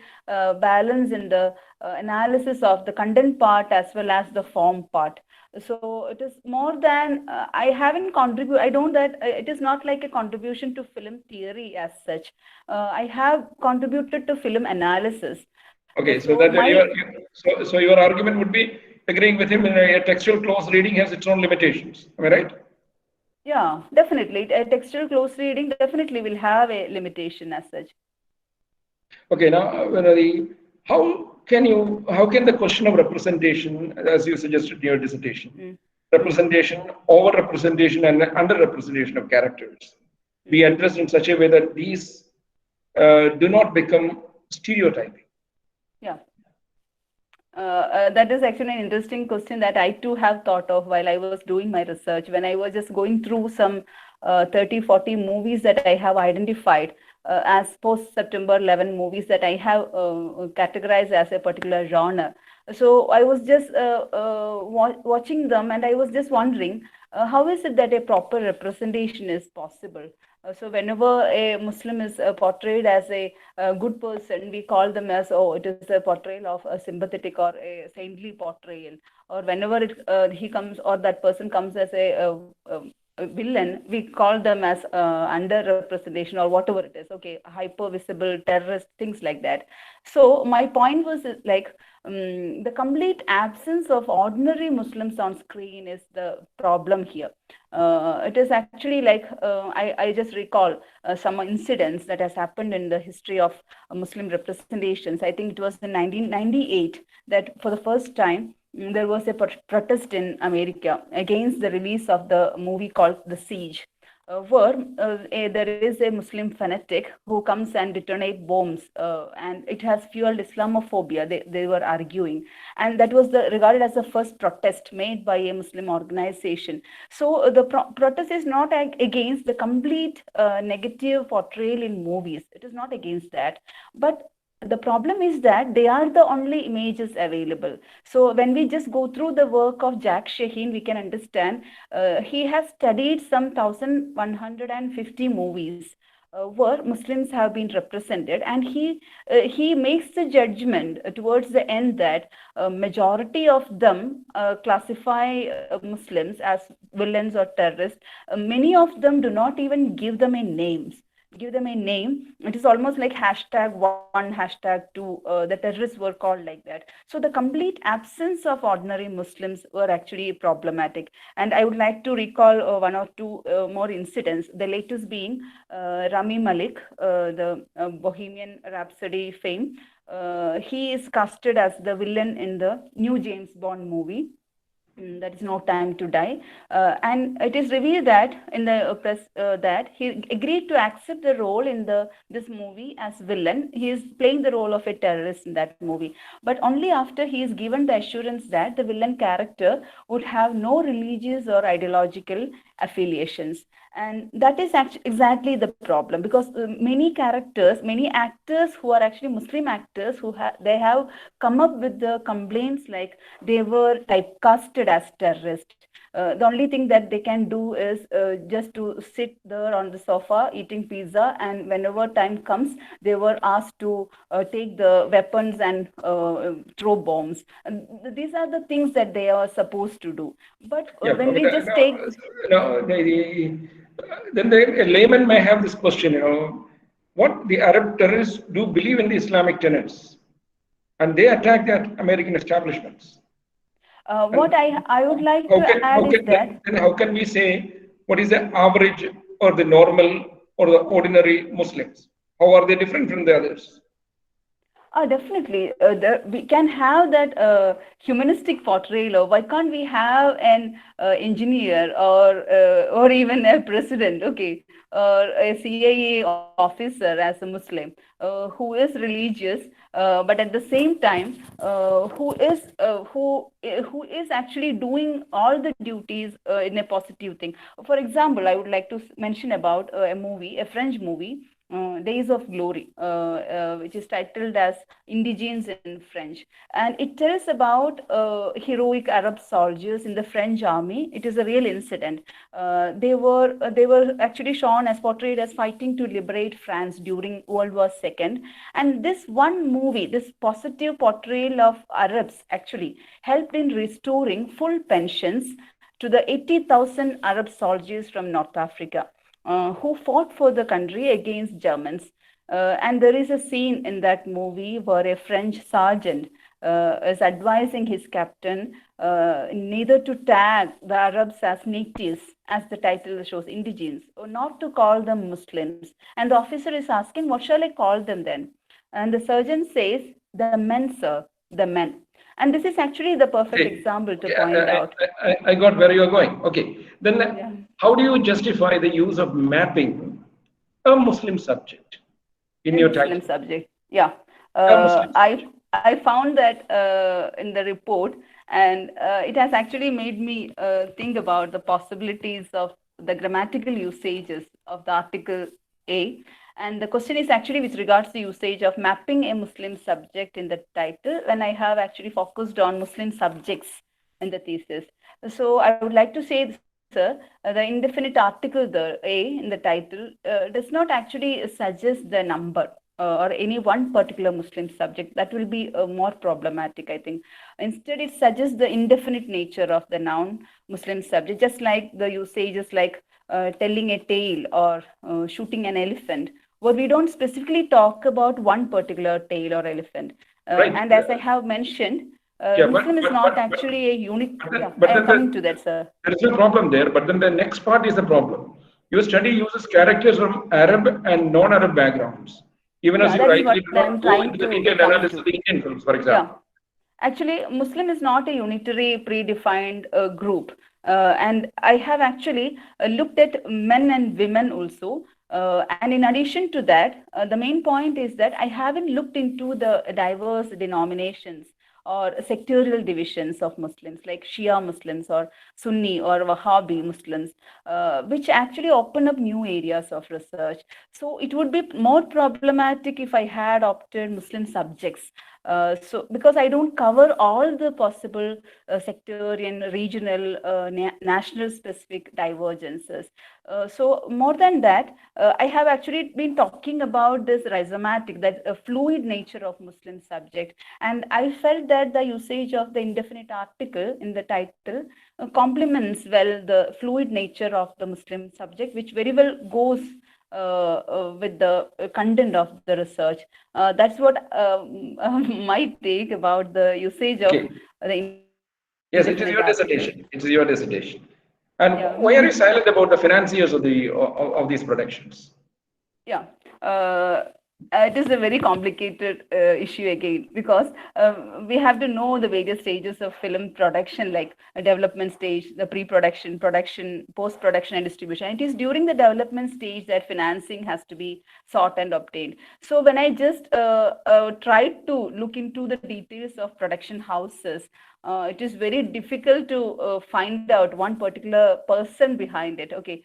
balance in the analysis of the content part as well as the form part. So it is more than I haven't contributed. I don't that it is not like a contribution to film theory as such. I have contributed to film analysis. Okay, so So that my so your argument would be agreeing with him in a textual close reading has its own limitations. Am I right? Yeah, definitely. A textual close reading definitely will have a limitation as such. Okay, now how can the question of representation, as you suggested in your dissertation, Mm, mm, representation, over representation, and under representation of characters be mm. addressed in such a way that these do not become stereotyping? Yeah. That is actually an interesting question that I too have thought of while I was doing my research. When I was just going through some 30, 40 movies that I have identified as post-September 11 movies that I have categorized as a particular genre. So I was just watching them and I was just wondering how is it that a proper representation is possible? So whenever a Muslim is portrayed as a good person, we call them as, oh, it is a portrayal of a sympathetic or a saintly portrayal. Or whenever he comes or that person comes as a villain, we call them as under representation or whatever it is. Okay, hyper visible terrorist, things like that. So my point was like the complete absence of ordinary Muslims on screen is the problem here. It is actually like I just recall some incidents that has happened in the history of Muslim representations. I think it was in 1998 that for the first time there was a protest in America against the release of the movie called The Siege, where there is a Muslim fanatic who comes and detonate bombs, and it has fueled Islamophobia. They were arguing, and that was regarded as the first protest made by a Muslim organization. So the protest is not against the complete negative portrayal in movies. It is not against that, but the problem is that they are the only images available. So when we just go through the work of Jack Shaheen, we can understand he has studied some 1150 movies where Muslims have been represented, and he makes the judgment towards the end that majority of them classify Muslims as villains or terrorists. Many of them do not even give them a name. It is almost like #1, #2. The terrorists were called like that. So the complete absence of ordinary Muslims were actually problematic. And I would like to recall one or two more incidents. The latest being Rami Malek, the Bohemian Rhapsody fame. He is casted as the villain in the new James Bond movie. That is No Time to Die, and it is revealed that in the press that he agreed to accept the role in the this movie as villain. He is playing the role of a terrorist in that movie, but only after he is given the assurance that the villain character would have no religious or ideological affiliations. And that is actually exactly the problem, because many characters, many actors who are actually Muslim actors, they have come up with the complaints like they were typecasted as terrorists. The only thing that they can do is just to sit there on the sofa eating pizza, and whenever time comes, they were asked to take the weapons and throw bombs. And these are the things that they are supposed to do. But Yeah, when but we just take, then a layman may have this question, what the Arab terrorists do believe in the Islamic tenets, and they attack the American establishments. what And I would like to add how is can that then how can we say what is the average or the normal or the ordinary Muslims? How are they different from the others? Definitely. We can have that humanistic portrayal. Why can't we have an engineer or even a president, okay, or a CIA officer as a Muslim who is religious, but at the same time who is actually doing all the duties in a positive thing. For example, I would like to mention about a movie, a French movie Days of Glory, which is titled as Indigenes in French. And it tells about heroic Arab soldiers in the French army. It is a real incident. They were actually shown as portrayed as fighting to liberate France during World War II. And this one movie, this positive portrayal of Arabs, actually helped in restoring full pensions to the 80,000 Arab soldiers from North Africa who fought for the country against Germans. And there is a scene in that movie where a French sergeant is advising his captain neither to tag the Arabs as natives, as the title shows, indigenes, or not to call them Muslims. And the officer is asking, what shall I call them then? And the sergeant says, the men, sir, the men. And this is actually the perfect Okay. example to Okay, point out. I got where you're going. Okay. Then Yeah. how do you justify the use of mapping a Muslim subject in A your Muslim title? subject. Yeah. A Muslim subject. I found that in the report, and it has actually made me think about the possibilities of the grammatical usages of the article A. And the question is actually with regards to usage of mapping a Muslim subject in the title, when I have actually focused on Muslim subjects in the thesis. So I would like to say, sir, the indefinite article, the A in the title, does not actually suggest the number or any one particular Muslim subject. That will be more problematic, I think. Instead, it suggests the indefinite nature of the noun Muslim subject, just like the usages like telling a tale or shooting an elephant, where we don't specifically talk about one particular tale or elephant. Right. And as I have mentioned, Yeah, Muslim is not actually a unique. Yeah, but I am then coming to that, sir. there is no problem there. But then the next part is the problem. Your study uses characters from Arab and non-Arab backgrounds, even as Yeah, you that is rightly what do I'm not go trying into the to detailed come analysis to. of the Indian films, for Yeah. example. Actually, Muslim is not a unitary predefined group. And I have actually looked at men and women also. And in addition to that, the main point is that I haven't looked into the diverse denominations or sectorial divisions of Muslims, like Shia Muslims or Sunni or Wahhabi Muslims, which actually open up new areas of research. So it would be more problematic if I had opted Muslim subjects. So because I don't cover all the possible sectarian, regional, national specific divergences. So more than that, I have actually been talking about this rhizomatic, that fluid nature of Muslim subject. And I felt that the usage of the indefinite article in the title complements well the fluid nature of the Muslim subject, which very well goes with the content of the research. That's what my take about the usage of Okay. the indefinite article. Yes, it is your dissertation. It is your dissertation. And Yeah. why are you silent about the financiers of these productions? Yeah, it is a very complicated issue again, because we have to know the various stages of film production, like a development stage, the pre-production, production, post-production, and distribution. It is during the development stage that financing has to be sought and obtained. So when I just tried to look into the details of production houses, it is very difficult to find out one particular person behind it. Okay,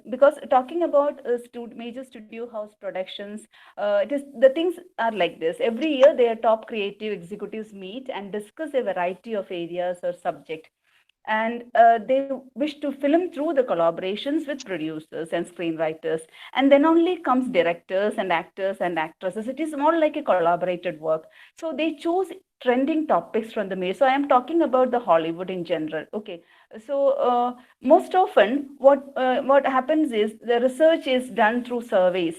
because talking about major studio house productions, it is the things are like this. Every year, their top creative executives meet and discuss a variety of areas or subject, and they wish to film through the collaborations with producers and screenwriters, and then only comes directors and actors and actresses. It is more like a collaborated work. So they choose trending topics from the media. So I am talking about the Hollywood in general. Okay, so most often what happens is the research is done through surveys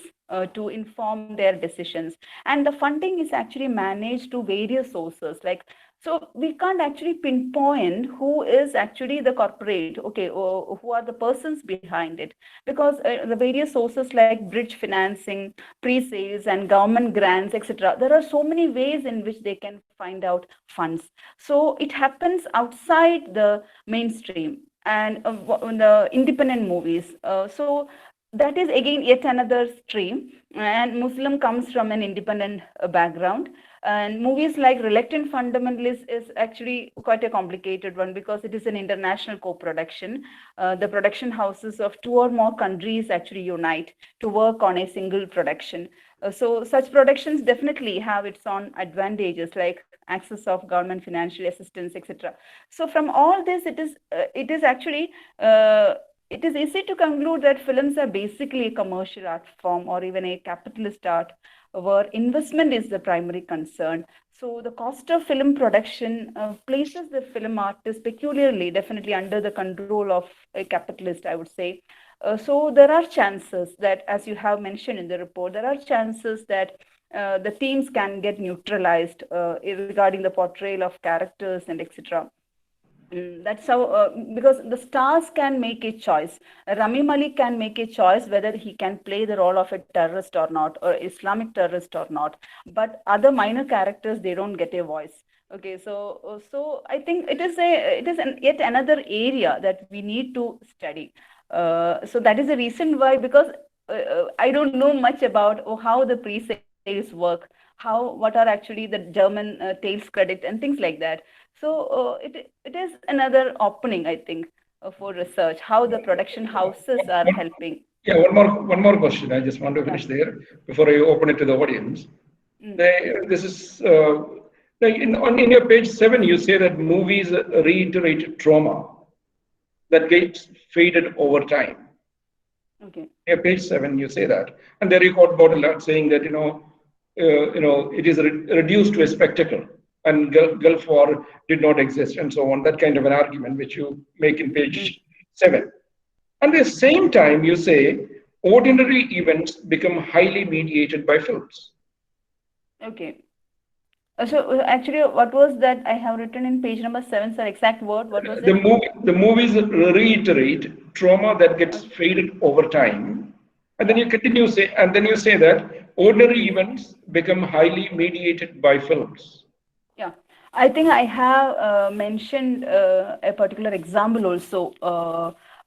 to inform their decisions, and the funding is actually managed to various sources, like, so we can't actually pinpoint who is actually the corporate, okay, or who are the persons behind it, because the various sources like bridge financing, pre-sales, and government grants, etc. There are so many ways in which they can find out funds. So it happens outside the mainstream and the independent movies. So that is again yet another stream. And Muslim comes from an independent background. And movies like Reluctant Fundamentalist is actually quite a complicated one because it is an international co-production. The production houses of two or more countries actually unite to work on a single production. So such productions definitely have its own advantages like access of government financial assistance, etc. So from all this, it is actually it is easy to conclude that films are basically a commercial art form or even a capitalist art where investment is the primary concern. So the cost of film production places the film artist peculiarly, definitely under the control of a capitalist, I would say. So there are chances that, as you have mentioned in the report, there are chances that the themes can get neutralized regarding the portrayal of characters and etc. That's how, because the stars can make a choice. Rami Malik can make a choice whether he can play the role of a terrorist or not, or Islamic terrorist or not. But other minor characters, they don't get a voice. Okay, so I think yet another area that we need to study. So that is the reason why, because I don't know much about how the pre-sales work, what are actually the German tails credit and things like that. So it is another opening, I think, for research, how the production houses are helping. Yeah, one more question. I just want to finish there before I open it to the audience. This is in your page 7. You say that movies reiterate trauma that gets faded over time. Okay. Yeah, page 7, you say that, and there you quote Baudelaire saying that it is reduced to a spectacle, and Gulf War did not exist, and so on. That kind of an argument which you make in page 7. At the same time, you say ordinary events become highly mediated by films. Okay. So actually, what was that I have written in page number 7, sir? Exact word, what was it? The movies reiterate trauma that gets faded over time, and then you continue say, and then you say that ordinary events become highly mediated by films. Yeah, I think I have mentioned a particular example also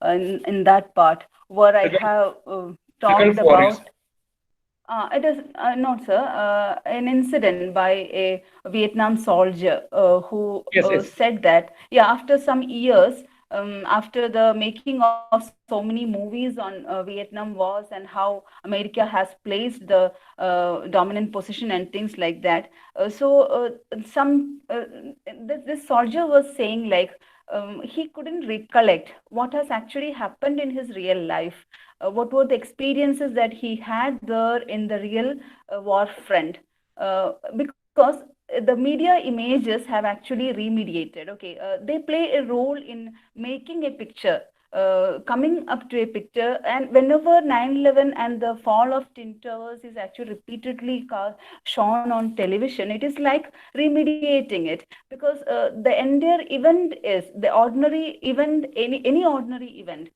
in that part where I have talked about. It is not, sir. An incident by a Vietnam soldier who said that, yeah, after some years, after the making of so many movies on Vietnam wars and how America has placed the dominant position and things like that. This soldier was saying like he couldn't recollect what has actually happened in his real life. What were the experiences that he had there in the real war front? Because the media images have actually remediated. Okay, they play a role in making a picture, coming up to a picture, and whenever 9/11 and the fall of Twin Towers is actually repeatedly shown on television, it is like remediating it, because the entire event is the ordinary event, any ordinary event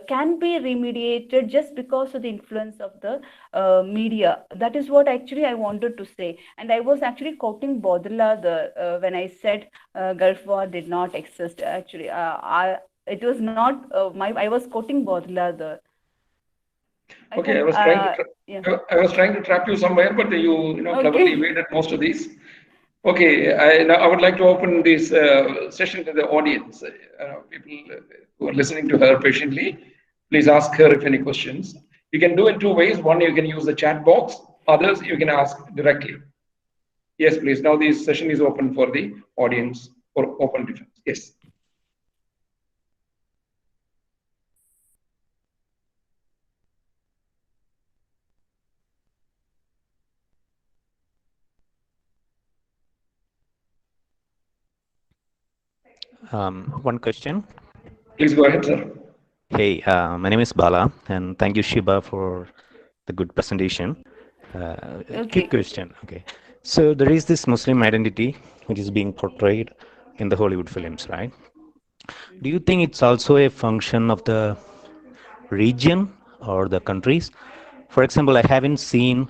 can be remediated just because of the influence of the media. That is what actually I wanted to say. And I was actually quoting Baudelaire when I said Gulf War did not exist. Actually, it was not I was quoting Baudelaire there. Okay, I was trying to trap you somewhere, but you cleverly evaded most of these. Okay, now I would like to open this session to the audience. People who are listening to her patiently, please ask her if any questions. You can do it two ways. One, you can use the chat box. Others, you can ask directly. Yes, please. Now this session is open for the audience for open defense. Yes. One question. Please go ahead, sir. Hey, my name is Bala, and thank you, Shiba, for the good presentation. Quick question. Okay. So there is this Muslim identity which is being portrayed in the Hollywood films, right? Do you think it's also a function of the region or the countries? For example, I haven't seen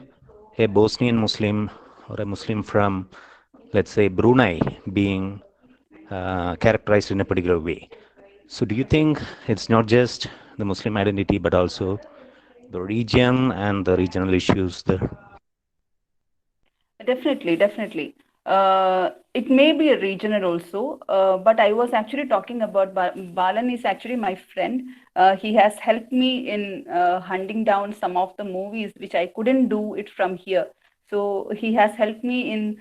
a Bosnian Muslim or a Muslim from, let's say, Brunei being characterized in a particular way. So do you think it's not just the Muslim identity, but also the region and the regional issues there? Definitely, definitely. It may be a regional also, but I was actually talking about Balan is actually my friend. He has helped me in hunting down some of the movies which I couldn't do it from here. So he has helped me in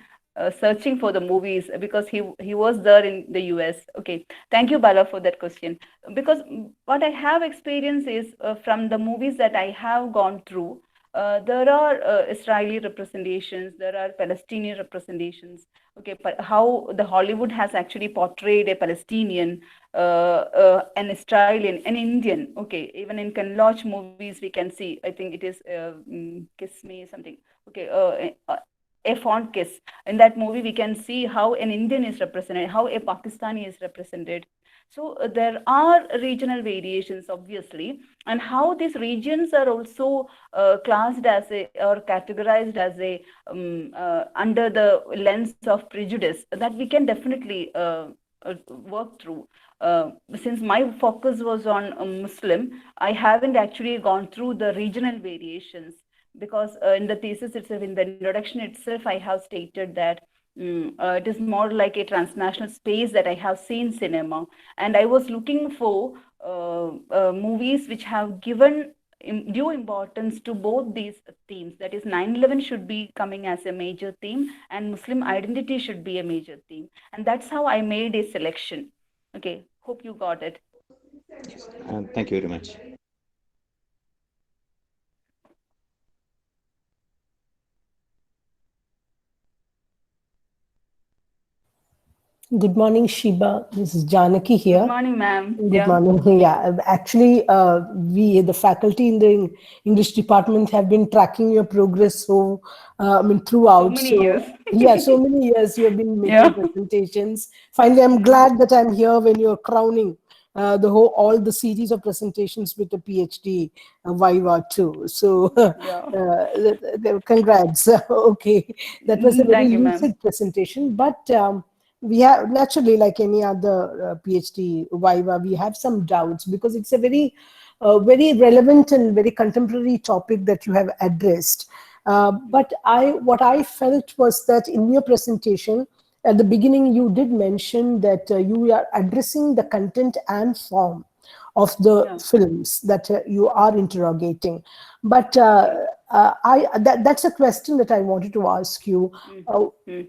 searching for the movies because he was there in the US. Okay, thank you, Bala, for that question. Because what I have experienced is from the movies that I have gone through. There are Israeli representations, there are Palestinian representations. Okay, but how the Hollywood has actually portrayed a Palestinian, an Israeli, an Indian. Okay, even in Ken Loach movies, we can see. I think it is Kiss Me something. Okay, a font kiss. In that movie, we can see how an Indian is represented, how a Pakistani is represented. So there are regional variations, obviously, and how these regions are also classed as a or categorized as a under the lens of prejudice that we can definitely work through. Since my focus was on Muslim, I haven't actually gone through the regional variations because in the thesis itself, in the introduction itself, I have stated that it is more like a transnational space that I have seen cinema, and I was looking for movies which have given due importance to both these themes. That is, 9/11 should be coming as a major theme, and Muslim identity should be a major theme. And that's how I made a selection. Okay, hope you got it. Thank you very much. Good morning, Shiba. This is Janaki here. Good morning, ma'am. Good Yeah. morning. Yeah, actually, we, the faculty in the English department, have been tracking your progress. So, I mean, throughout. So many years. Yeah, so many years you have been making Yeah. presentations. Finally, I'm glad that I'm here when you're crowning all the series of presentations with the PhD Viva too. So, congrats. Okay, that was a very Thank you, ma'am. lucid presentation, but. We have naturally, like any other PhD Viva, we have some doubts because it's a very relevant and very contemporary topic that you have addressed. But what I felt was that in your presentation at the beginning, you did mention that you are addressing the content and form of the films that you are interrogating. But that's a question that I wanted to ask you.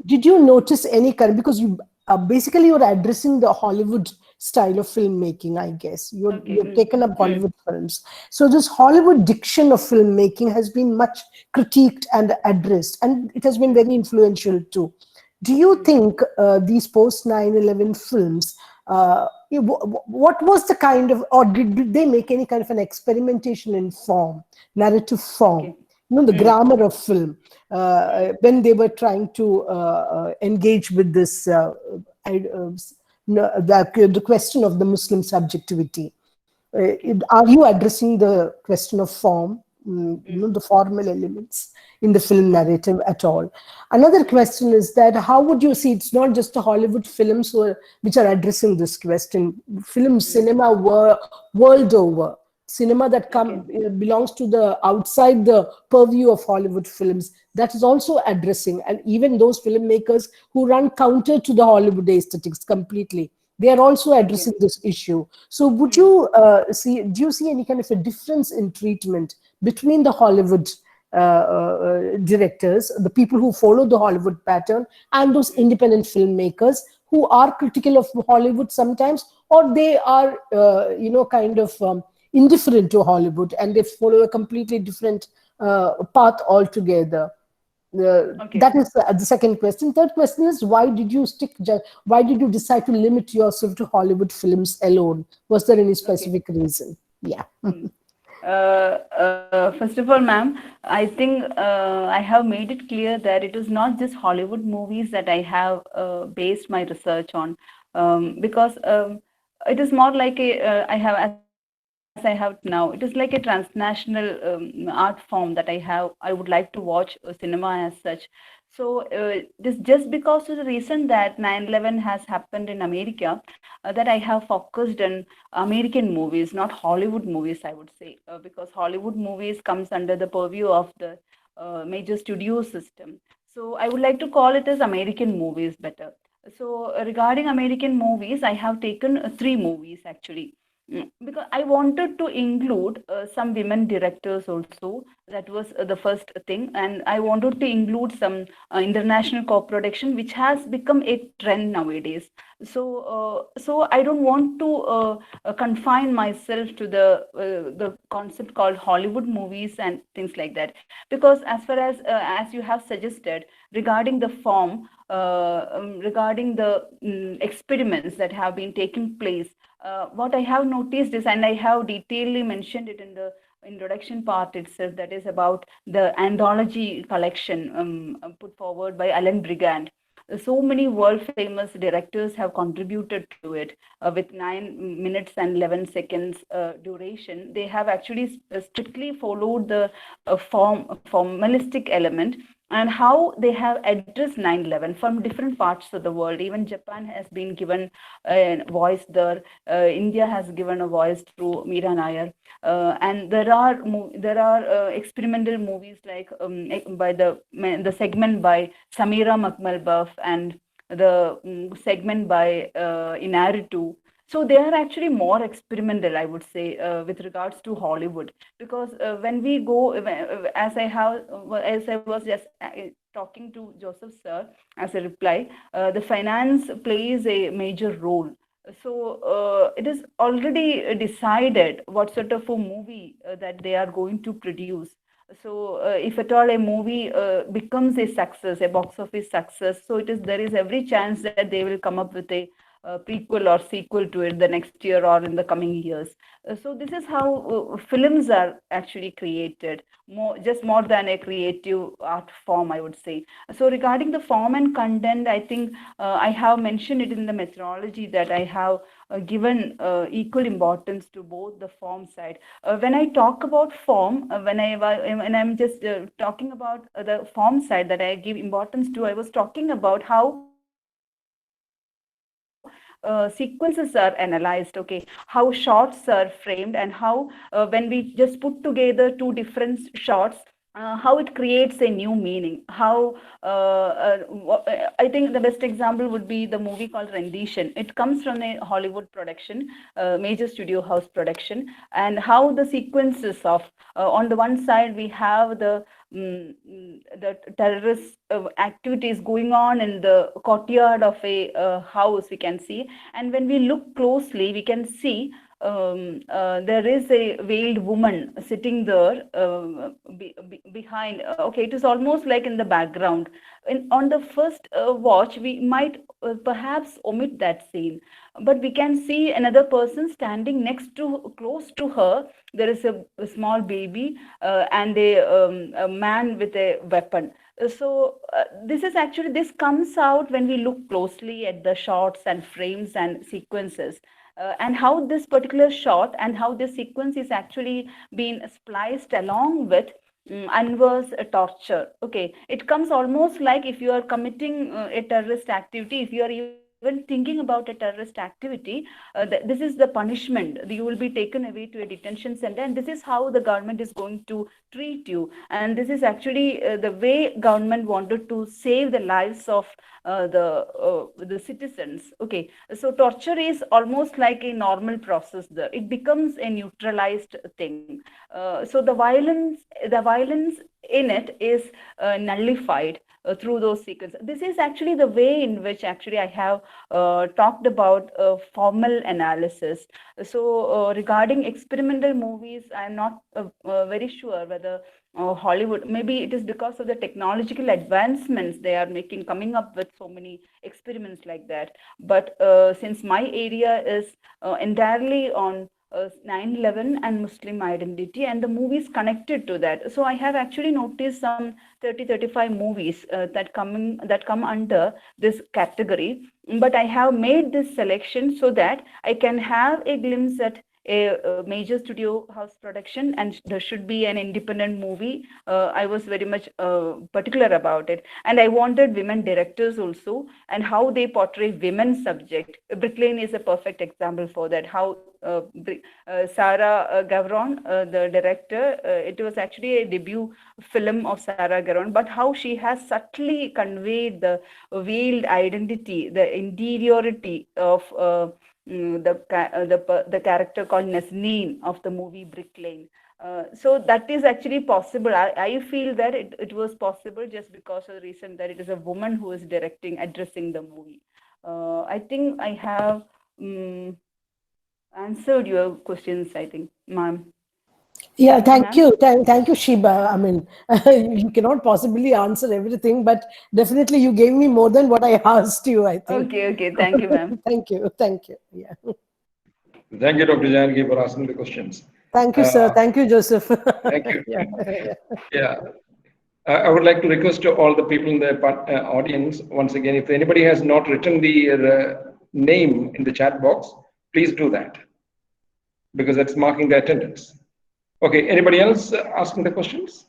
Did you notice any kind, because you basically you're addressing the Hollywood style of filmmaking, I guess. You've taken up Hollywood films. So this Hollywood diction of filmmaking has been much critiqued and addressed, and it has been very influential too. Do you think these post 9/11 films, what was the kind of, or did they make any kind of an experimentation in form, narrative form? The grammar of film, when they were trying to engage with this, the question of the Muslim subjectivity. Are you addressing the question of form, the formal elements in the film narrative at all? Another question is that how would you see, it's not just the Hollywood films which are addressing this question. Film cinema world over. Cinema that belongs to the outside the purview of Hollywood films, that is also addressing, and even those filmmakers who run counter to the Hollywood aesthetics completely, they are also addressing this issue. So would you do you see any kind of a difference in treatment between the Hollywood directors, the people who follow the Hollywood pattern, and those independent filmmakers who are critical of Hollywood sometimes, or they are kind of indifferent to Hollywood and they follow a completely different path altogether? That is the second question. Third question is, why did you decide to limit yourself to Hollywood films alone? Was there any specific reason? Yeah. First of all, ma'am, I think I have made it clear that it is not just Hollywood movies that I have based my research on, because it is more like I have, as I have now, it is like a transnational art form that I would like to watch cinema as such. So this just because of the reason that 9/11 has happened in America, that I have focused on American movies, not Hollywood movies, I would say, because Hollywood movies comes under the purview of the major studio system. So I would like to call it as American movies better. So regarding American movies, I have taken three movies actually. Because I wanted to include some women directors also. That was the first thing, and I wanted to include some international co-production, which has become a trend nowadays. So I don't want to confine myself to the concept called Hollywood movies and things like that, because as you have suggested regarding the form, regarding the experiments that have been taking place, what I have noticed is, and I have detailedly mentioned it in the introduction part itself, that is about the anthology collection put forward by Alan Brigand. So many world famous directors have contributed to it with 9 minutes and 11 seconds duration. They have actually strictly followed the formalistic element, and how they have addressed 9/11 from different parts of the world. Even Japan has been given a voice there. India has given a voice through Meera Nair, and there are experimental movies like by the segment by Samira Makmalbaf and the segment by Inaritu. So they are actually more experimental, I would say, with regards to Hollywood, because when we go, as I was just talking to Joseph sir as a reply, the finance plays a major role. So it is already decided what sort of a movie that they are going to produce. So if at all a movie becomes a success, a box office success, so there is every chance that they will come up with a prequel or sequel to it the next year or in the coming years. So this is how films are actually created, more than a creative art form, I would say. So regarding the form and content, I think I have mentioned it in the methodology that I have given equal importance to both the form side. When I talk about form, when I'm just talking about the form side that I give importance to, I was talking about how sequences are analyzed, okay, how shots are framed, and how when we just put together two different shots, how it creates a new meaning. I think the best example would be the movie called Rendition. It comes from a Hollywood production, major studio house production, and how the sequences of on the one side we have the terrorist activities going on in the courtyard of a house, we can see, and when we look closely we can see there is a veiled woman sitting there behind. Okay, it is almost like in the background. On the first watch, we might perhaps omit that scene, but we can see another person standing close to her. There is a small baby and a man with a weapon. So this comes out when we look closely at the shots and frames and sequences. And how this particular shot and how this sequence is actually being spliced along with Anwar's torture. Okay, it comes almost like if you are committing a terrorist activity, if you are even thinking about a terrorist activity, this is the punishment. You will be taken away to a detention center, and this is how the government is going to treat you. And this is actually the way government wanted to save the lives of the citizens. Okay, so torture is almost like a normal process there. It becomes a neutralized thing. So the violence in it is nullified through those sequences. This is actually the way in which actually I have talked about formal analysis. So regarding experimental movies, I'm not very sure whether Hollywood, maybe it is because of the technological advancements they are coming up with so many experiments like that. But since my area is entirely on 9/11 and Muslim identity and the movies connected to that. So I have actually noticed some 30-35 movies that come under this category. But I have made this selection so that I can have a glimpse at a major studio house production and there should be an independent movie, I was very much particular about it. And I wanted women directors also and how they portray women's subject. Brick Lane is a perfect example for that. How Sarah Gavron, the director, it was actually a debut film of Sarah Gavron, but how she has subtly conveyed the veiled identity, the interiority of the character called Nazneen of the movie Brick Lane. So that is actually possible. I feel that it was possible just because of the reason that it is a woman who is directing, addressing the movie. I think I have answered your questions, I think, ma'am. Yeah, thank you. Thank you, Shiba. I mean, you cannot possibly answer everything, but definitely you gave me more than what I asked you, I think. Okay. Thank you, ma'am. Thank you. Yeah. Thank you, Dr. Janaki, for asking the questions. Thank you, sir. Thank you, Joseph. Thank you. Yeah. I would like to request to all the people in the audience, once again, if anybody has not written the name in the chat box, please do that, because that's marking the attendance. Okay, anybody else asking the questions?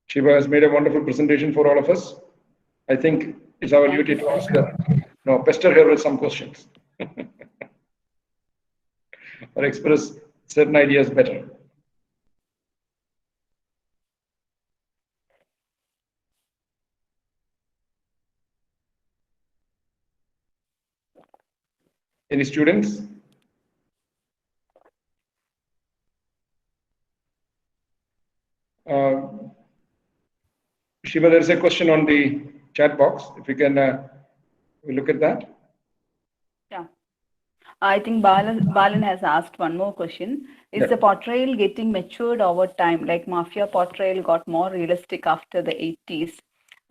Shiva has made a wonderful presentation for all of us. I think it's our duty to ask her, pester her with some questions or express certain ideas better. Any students? Shiva, there is a question on the chat box. If you can look at that. Yeah. I think Balan has asked one more question. Is the portrayal getting matured over time? Like mafia portrayal got more realistic after the 80s.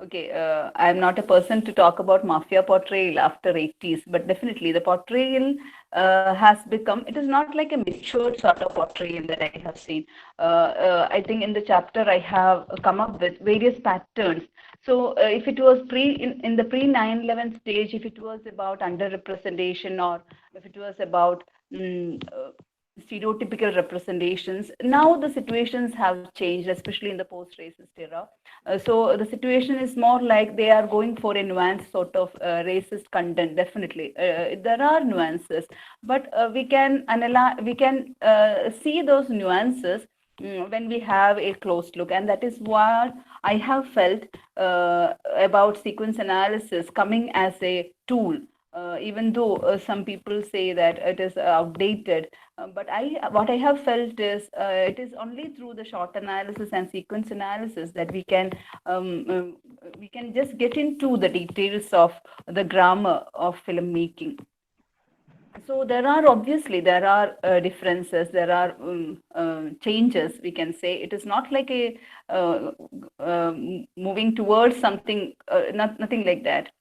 Okay, I'm not a person to talk about mafia portrayal after 80s, but definitely the portrayal has become, it is not like a matured sort of portrayal that I have seen. I think in the chapter I have come up with various patterns. So if it was in the pre 9/11 stage, if it was about underrepresentation or if it was about stereotypical representations, now the situations have changed, especially in the post-racist era. So the situation is more like they are going for a nuanced sort of racist content. Definitely, there are nuances, but we can analyze, we can see those nuances when we have a close look, and that is what I have felt about sequence analysis coming as a tool. Even though some people say that it is outdated, but what I have felt is it is only through the short analysis and sequence analysis that we can just get into the details of the grammar of filmmaking. So there are differences, there are changes, we can say. It is not like a moving towards something, nothing like that.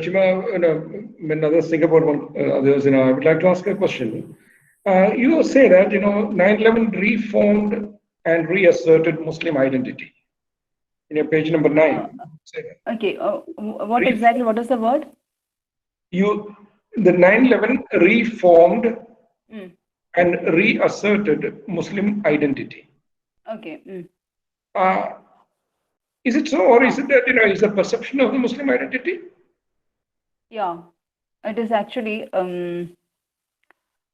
Shiva, when others think about others, I would like to ask a question. You say that 9/11 reformed and reasserted Muslim identity. In your page number 9. Okay. What exactly? What is the word? The 9/11 reformed and reasserted Muslim identity. Okay. Is it so, or is it that is the perception of the Muslim identity? Yeah, it is actually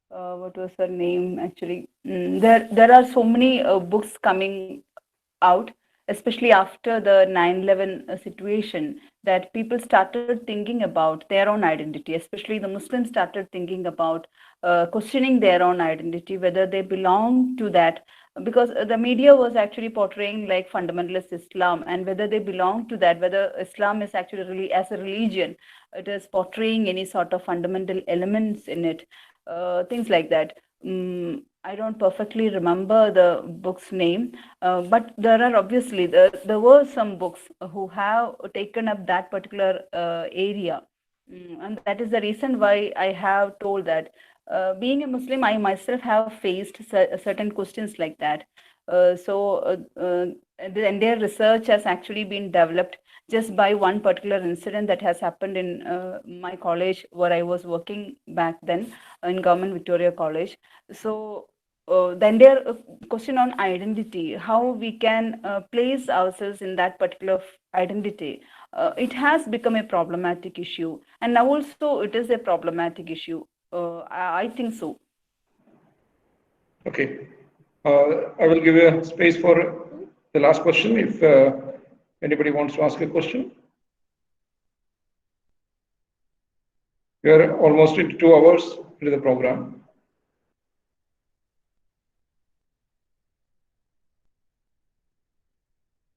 what was her name actually? There are so many books coming out, especially after the 9/11 situation, that people started thinking about their own identity, especially the Muslims started thinking about questioning their own identity, whether they belong to that, because the media was actually portraying like fundamentalist Islam, and whether they belong to that, whether Islam is actually really as a religion, it is portraying any sort of fundamental elements in it, things like that. I don't perfectly remember the book's name, but there are obviously there were some books who have taken up that particular area, and that is the reason why I have told that being a Muslim, I myself have faced certain questions like that. The entire research has actually been developed just by one particular incident that has happened in my college where I was working back then, in Government Victoria College. So then there question on identity, how we can place ourselves in that particular identity. It has become a problematic issue, and now also it is a problematic issue. I think so. Okay. I will give you a space for the last question if anybody wants to ask a question. We are almost into 2 hours into the program.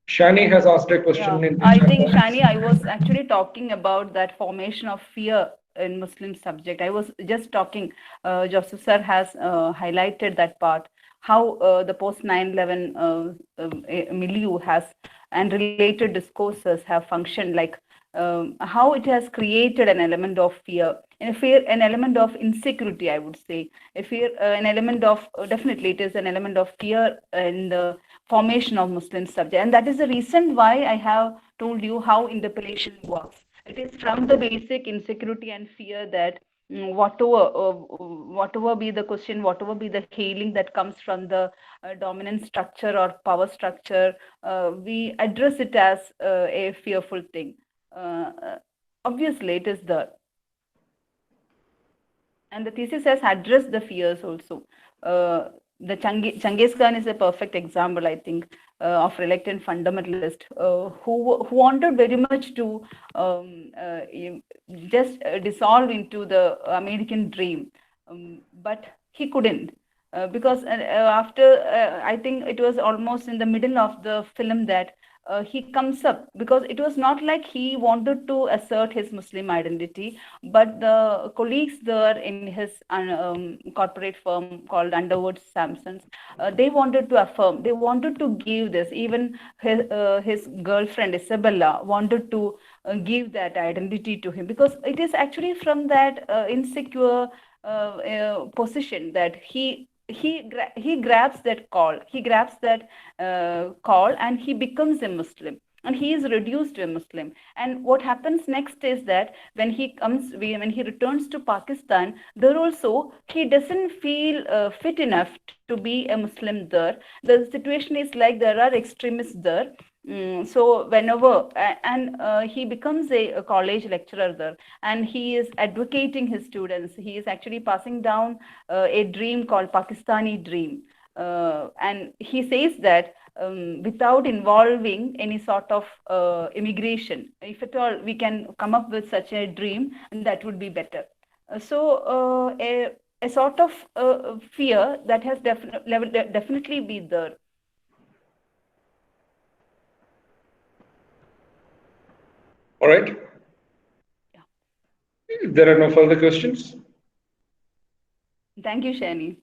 Shani has asked a question. Yeah, I think, Shani, I was actually talking about that formation of fear in Muslim subject. I was just talking, Joseph sir has highlighted that part, how the post 9/11 milieu has and related discourses have functioned, like how it has created an element of fear, an element of insecurity, I would say. An element of, definitely it is an element of fear in the formation of Muslim subject. And that is the reason why I have told you how interpellation works. It is from the basic insecurity and fear that whatever be the question, whatever be the hailing that comes from the dominant structure or power structure, we address it as a fearful thing. Obviously, it is there. And the thesis has addressed the fears also. The Genghis Khan is a perfect example, I think, of reluctant fundamentalist who wanted very much to just dissolve into the American dream, but he couldn't. Because after, I think it was almost in the middle of the film that he comes up, because it was not like he wanted to assert his Muslim identity, but the colleagues there in his corporate firm called Underwood Sampsons, they wanted to affirm, they wanted to give this. Even his girlfriend Isabella wanted to give that identity to him, because it is actually from that insecure position that he grabs that call, and he becomes a Muslim, and he is reduced to a Muslim. And what happens next is that when he returns to Pakistan, there also he doesn't feel fit enough to be a Muslim there. The situation is like there are extremists there. So whenever he becomes a college lecturer there, and he is advocating his students, he is actually passing down a dream called Pakistani dream, and he says that without involving any sort of immigration, if at all we can come up with such a dream, that would be better. So a sort of fear that has definitely been there. All right. Yeah. If there are no further questions. Thank you, Shani.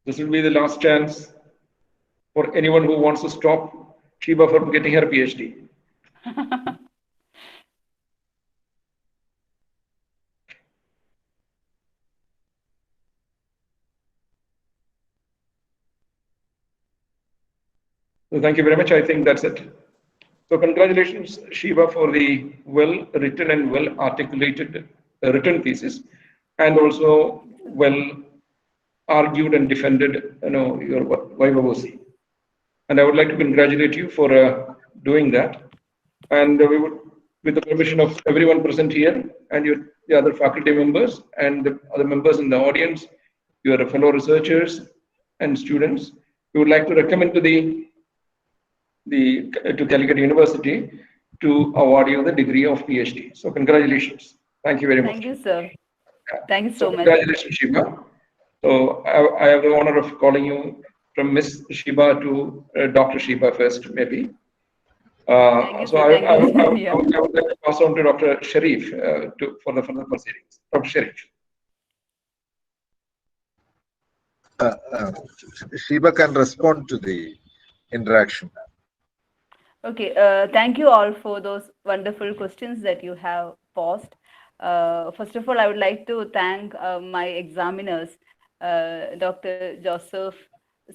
This will be the last chance for anyone who wants to stop Sheba from getting her PhD. So thank you very much. I think that's it. So congratulations, Sheba, for the well-written and well-articulated written thesis, and also well-argued and defended, your viva voce. And I would like to congratulate you for doing that. And we would, with the permission of everyone present here and the other faculty members and the other members in the audience, your fellow researchers and students, we would like to recommend to Calicut University to award you the degree of PhD. So congratulations. Thank you very much. Thank you, sir. Thank you so much. Congratulations, Shiba. So I have the honor of calling you from Miss Shiba to Dr. Shiba first, maybe. So I would like to pass on to Dr. Sharif for the further proceedings. Dr. Sharif. Shiba can respond to the interaction. Okay, thank you all for those wonderful questions that you have posed. First of all, I would like to thank my examiners, Dr. Joseph